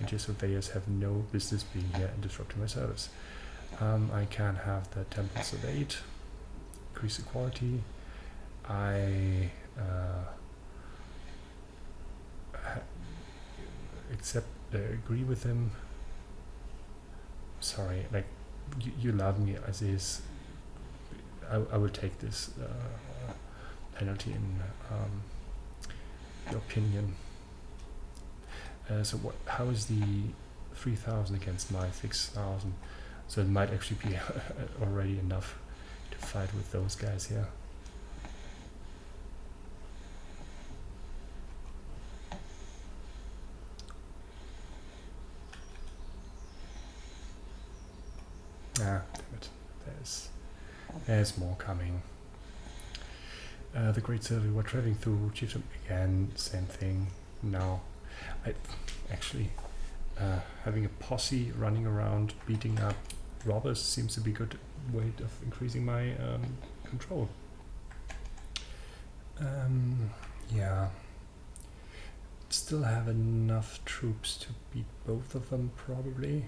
and your surveyors have no business being here and disrupting my service. I can have the temple surveyed, increase the quality. I agree with him. Sorry, like you love me as is. I will take this penalty in your opinion. So what? How is the 3,000 against my 6,000? So it might actually be already enough to fight with those guys here. Ah, damn it. There's more coming. The Great Sylvie, we're traveling through Chieftain again, same thing. Now, I actually having a posse running around beating up robbers seems to be a good way of increasing my control. Yeah, still have enough troops to beat both of them probably.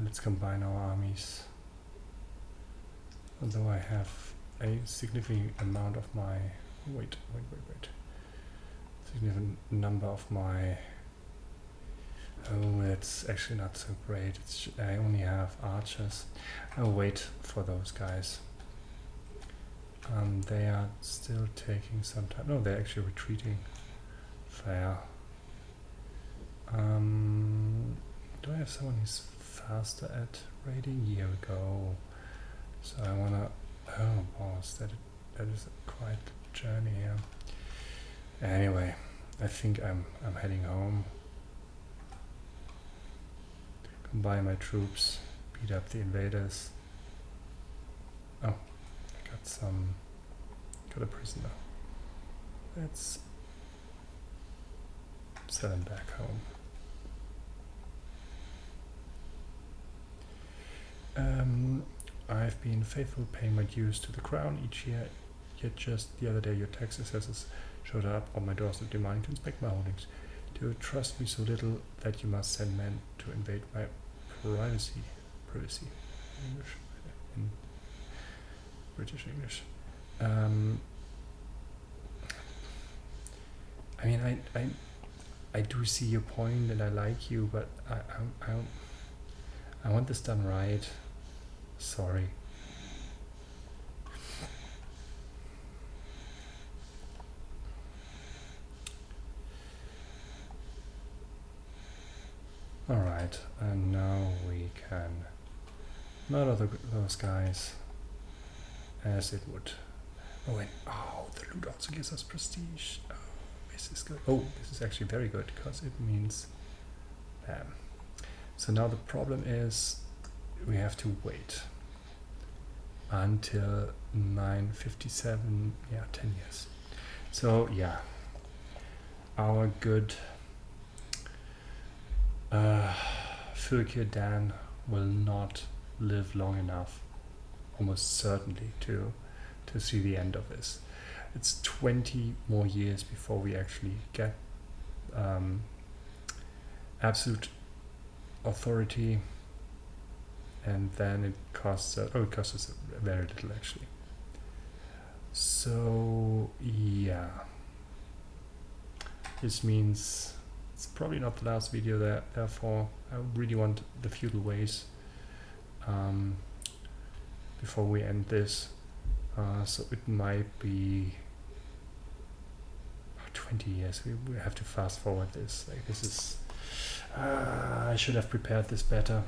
Let's combine our armies. Although I have a significant amount of my significant number of my it's actually not so great. I only have archers. I'll wait for those guys. They are still taking some time. No, they're actually retreating. Fair. Do I have someone who's faster at raiding? Here we go. So I wanna. Oh, boss, that is quite a journey here. Anyway, I think I'm heading home. Combine my troops, beat up the invaders. Oh, I got a prisoner. Let's send him back home. I've been faithful paying my dues to the crown each year, yet just the other day your tax assessors showed up on my doorstep demanding to inspect my holdings. Do you trust me so little that you must send men to invade my privacy English, in British English. I mean, I do see your point and I like you, but I want this done right. Sorry. Alright, and now we can murder those guys as it would. Oh, and the loot also gives us prestige. Oh, this is good. Oh, this is actually very good because it means bam. So now the problem is we have to wait until 957, 10 years. So yeah, our good Jarl Dan will not live long enough, almost certainly, to see the end of this. It's 20 more years before we actually get absolute authority, and then it costs us very little actually. So yeah, this means it's probably not the last video there, therefore I really want the feudal ways before we end this. So it might be 20 years. We have to fast forward this. Like this is I should have prepared this better.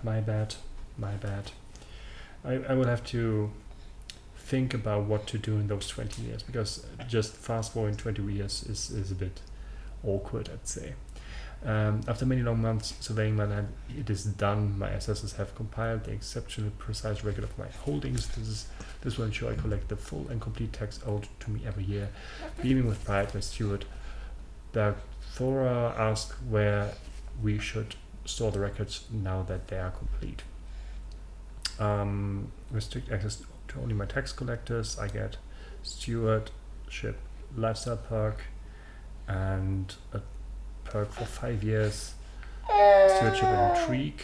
My bad. I will have to think about what to do in those 20 years, because just fast forwarding 20 years is a bit awkward, I'd say. After many long months surveying my land, it is done. My assessors have compiled the exceptionally precise record of my holdings. This will ensure I collect the full and complete tax owed to me every year. Beaming with pride, my steward Bergthora asked where we should store the records now that they are complete. Restrict access to only my tax collectors. I get stewardship lifestyle perk and a perk for 5 years, stewardship and intrigue,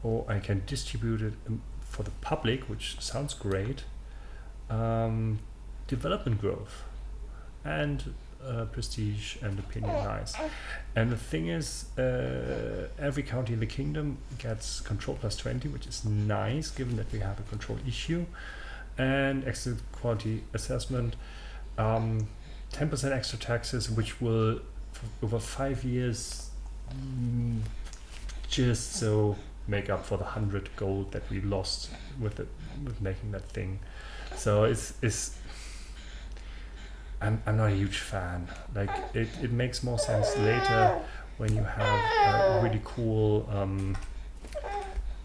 or I can distribute it for the public, which sounds great. Development growth and prestige and opinion, nice. And the thing is, every county in the kingdom gets control plus 20, which is nice given that we have a control issue, and excellent quality assessment. 10% extra taxes, which will over 5 years mm, just so make up for the 100 gold that we lost with making that thing. So I'm not a huge fan. Like it makes more sense later when you have a really cool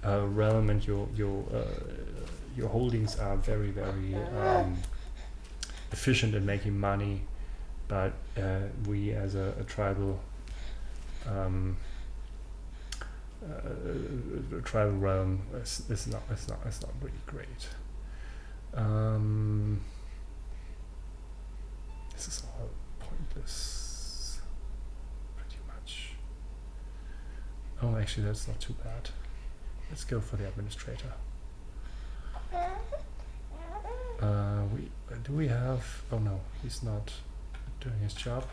realm and your holdings are very efficient in making money. But we as a tribal tribal realm is not really great. This is all pointless, pretty much. Oh, actually, that's not too bad. Let's go for the administrator. Do we have? Oh no, he's not doing his job.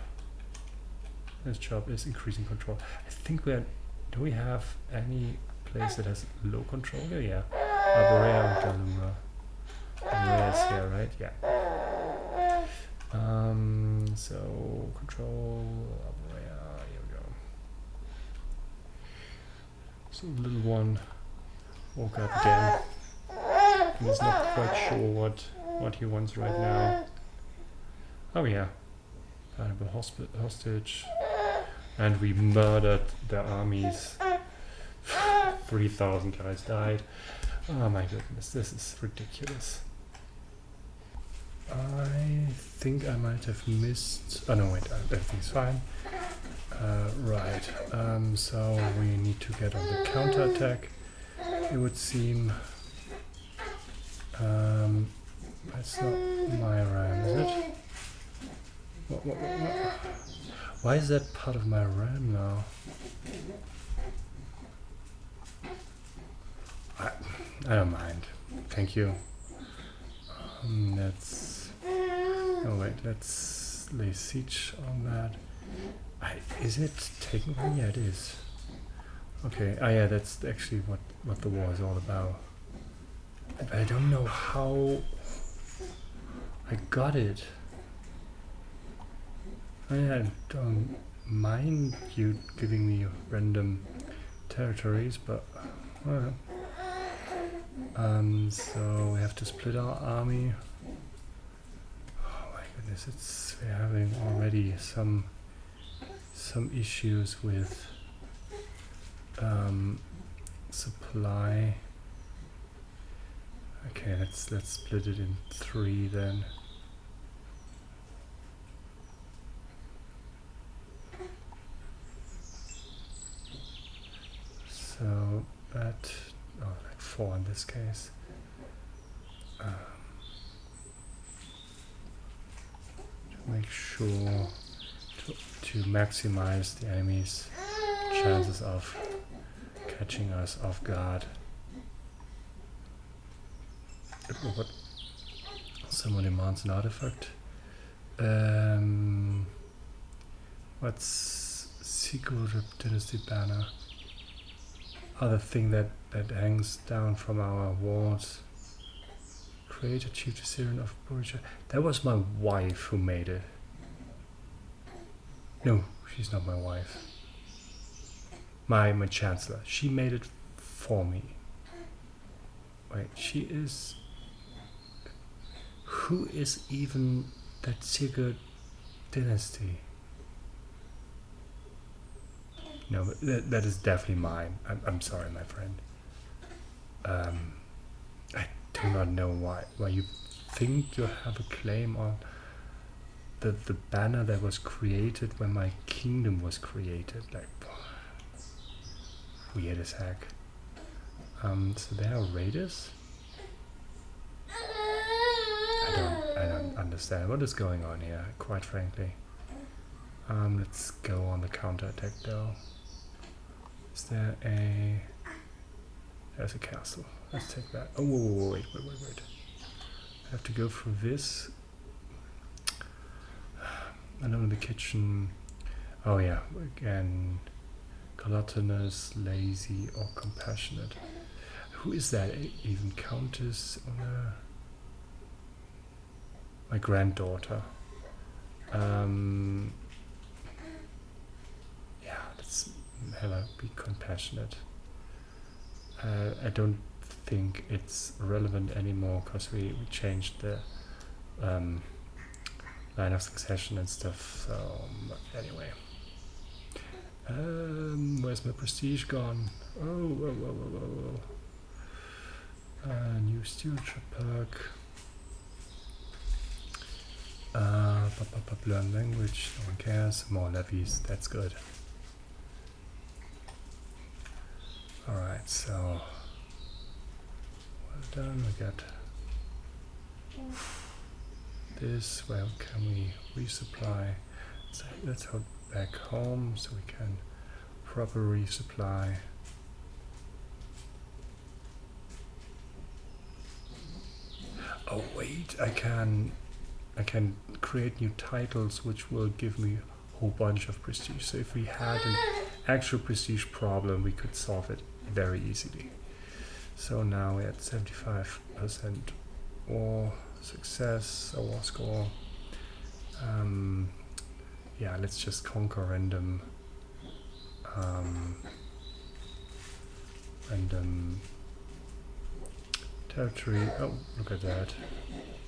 His job is increasing control. I think do we have any place that has low control? Oh, yeah. Arborea and Galura. Arborea is here, right? Yeah. So control Arborea, here we go. So the little one woke up again. He's not quite sure what he wants right now. Oh yeah. Valuable hostage. And we murdered their armies. 3,000 guys died. Oh my goodness, this is ridiculous. I think I might have missed... Oh no, wait, everything's fine. Right, so we need to get on the counterattack, it would seem. That's not my RAM, is it? What? Why is that part of my RAM now? I don't mind. Thank you. Let's... Oh wait, let's lay siege on that. Is it taken? Yeah, it is. Okay, yeah, that's actually what the war is all about. I don't know how I got it. I don't mind you giving me random territories, but well. So we have to split our army. Oh my goodness, we're having already some issues with supply. Okay, let's split it in 3 then. So that, like 4 in this case. To make sure to maximize the enemy's chances of catching us off guard. What? Someone demands an artifact. What's Secret Dynasty banner? Other thing that hangs down from our walls. Create a chief Syrian of Borgia. That was my wife who made it. No, she's not my wife. My chancellor. She made it for me. Wait, she is... Who is even that Secret Dynasty? No, but that is definitely mine. I'm sorry, my friend. I do not know why you think you have a claim on the banner that was created when my kingdom was created. Like, weird as heck. So there are raiders? I don't understand what is going on here, quite frankly. Let's go on the counterattack though. Is there a... There's a castle. Let's take that. Oh, wait. I have to go through this. And in the kitchen... Oh yeah, again... Gluttonous, lazy, or compassionate. Who is that? Even Countess? My granddaughter. Yeah, let's be compassionate. I don't think it's relevant anymore because we changed the line of succession and stuff. So anyway, where's my prestige gone? Oh. New stewardship perk. Learn language. No one cares. More levies. That's good. Alright, so well done. We got this. Where can we resupply? Let's head back home so we can proper resupply. Oh wait, I can create new titles which will give me a whole bunch of prestige. So if we had an actual prestige problem, we could solve it very easily. So now we're at 75% war success, or war score. Yeah, let's just conquer random territory. Oh, look at that.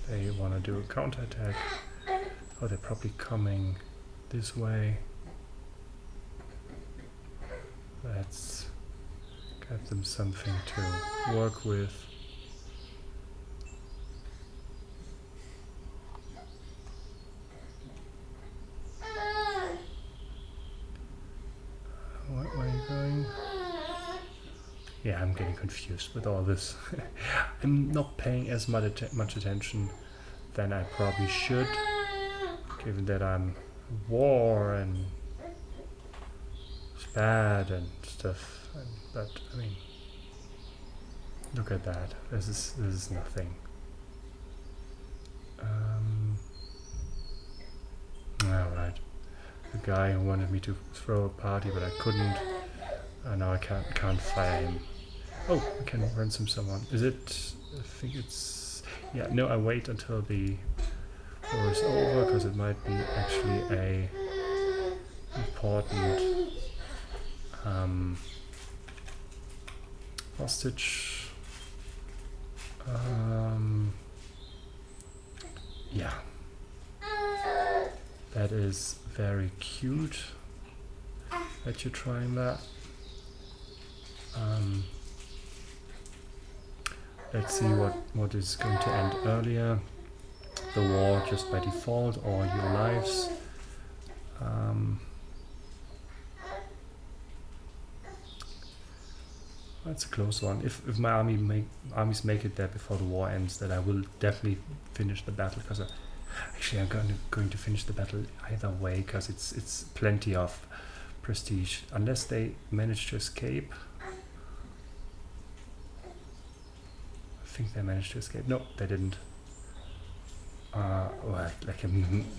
They want to do a counterattack. Oh, they're probably coming this way. Let's give them something to work with. Where are you going? Yeah, I'm getting confused with all this. I'm not paying as much attention than I probably should, given that I'm war and it's bad and stuff. But I mean, look at that. This is nothing. All right. The guy who wanted me to throw a party, but I couldn't. Now I can't fire him. Oh, I can ransom someone. Is it? I think it's. Yeah. No, I wait until the war is over because it might be actually a important hostage. Yeah. That is very cute that you're trying that. Let's see what is going to end earlier. The war just by default or your lives. That's a close one. If my armies make it there before the war ends, then I will definitely finish the battle because actually I'm going to finish the battle either way because it's plenty of prestige unless they manage to escape. I think they managed to escape. No, they didn't. Well, like a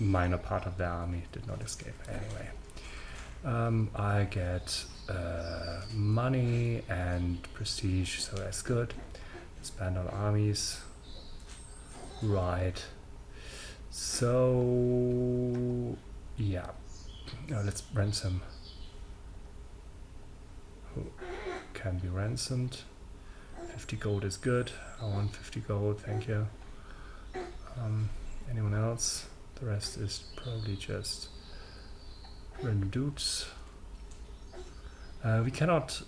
minor part of their army did not escape. Anyway, I get money and prestige, so that's good. Expand on armies. Right. So yeah. Now let's ransom. Who can be ransomed? 50 gold is good. I want 50 gold, thank you. Anyone else? The rest is probably just random dudes. We cannot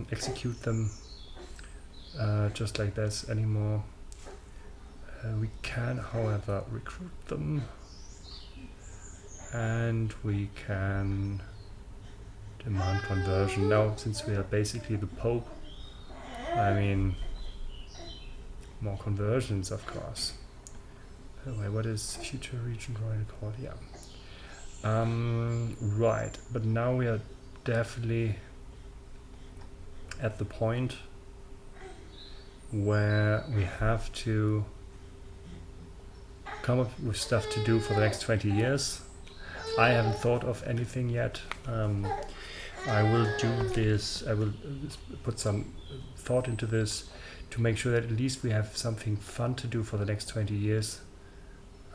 execute them just like this anymore. We can, however, recruit them. And we can demand conversion. Now, since we are basically the Pope, I mean, more conversions, of course. Anyway, what is future region royal called? Yeah. Right, but now we are definitely at the point where we have to come up with stuff to do for the next 20 years. I haven't thought of anything yet. I will do this, I will put some thought into this to make sure that at least we have something fun to do for the next 20 years.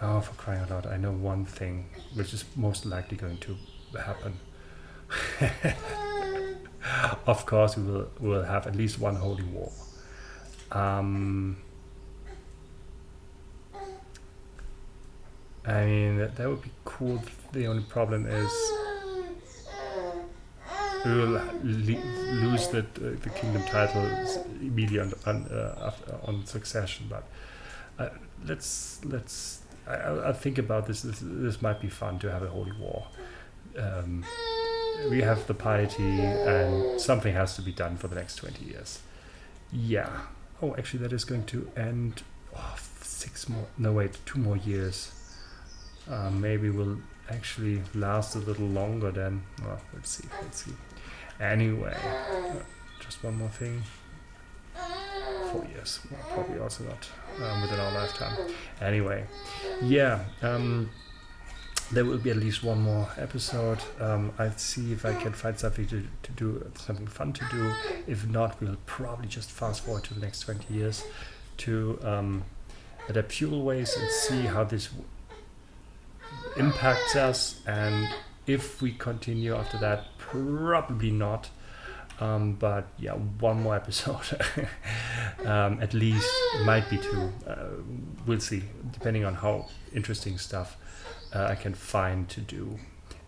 Oh, for crying out loud, I know one thing which is most likely going to happen. Of course, we will have at least one holy war. Um, I mean, that would be cool. The only problem is we will lose the kingdom titles immediately on succession. But I'll think about this. This might be fun to have a holy war. Um, we have the piety, and something has to be done for the next 20 years. Yeah. Oh, actually, that is going to end. Oh, 6 more. No, wait, 2 more years. Maybe we'll actually last a little longer then. Well, let's see. Anyway, just one more thing. 4 years. Well, probably also not within our lifetime. Anyway, yeah. There will be at least one more episode. I'll see if I can find something to do, something fun to do. If not, we'll probably just fast forward to the next 20 years to adapt fuel ways and see how this impacts us. And if we continue after that, probably not. But yeah, one more episode. At least, might be 2. We'll see, depending on how interesting stuff I can find to do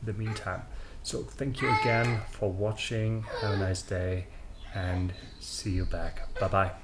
in the meantime. So thank you again for watching. Have a nice day and see you back. Bye bye.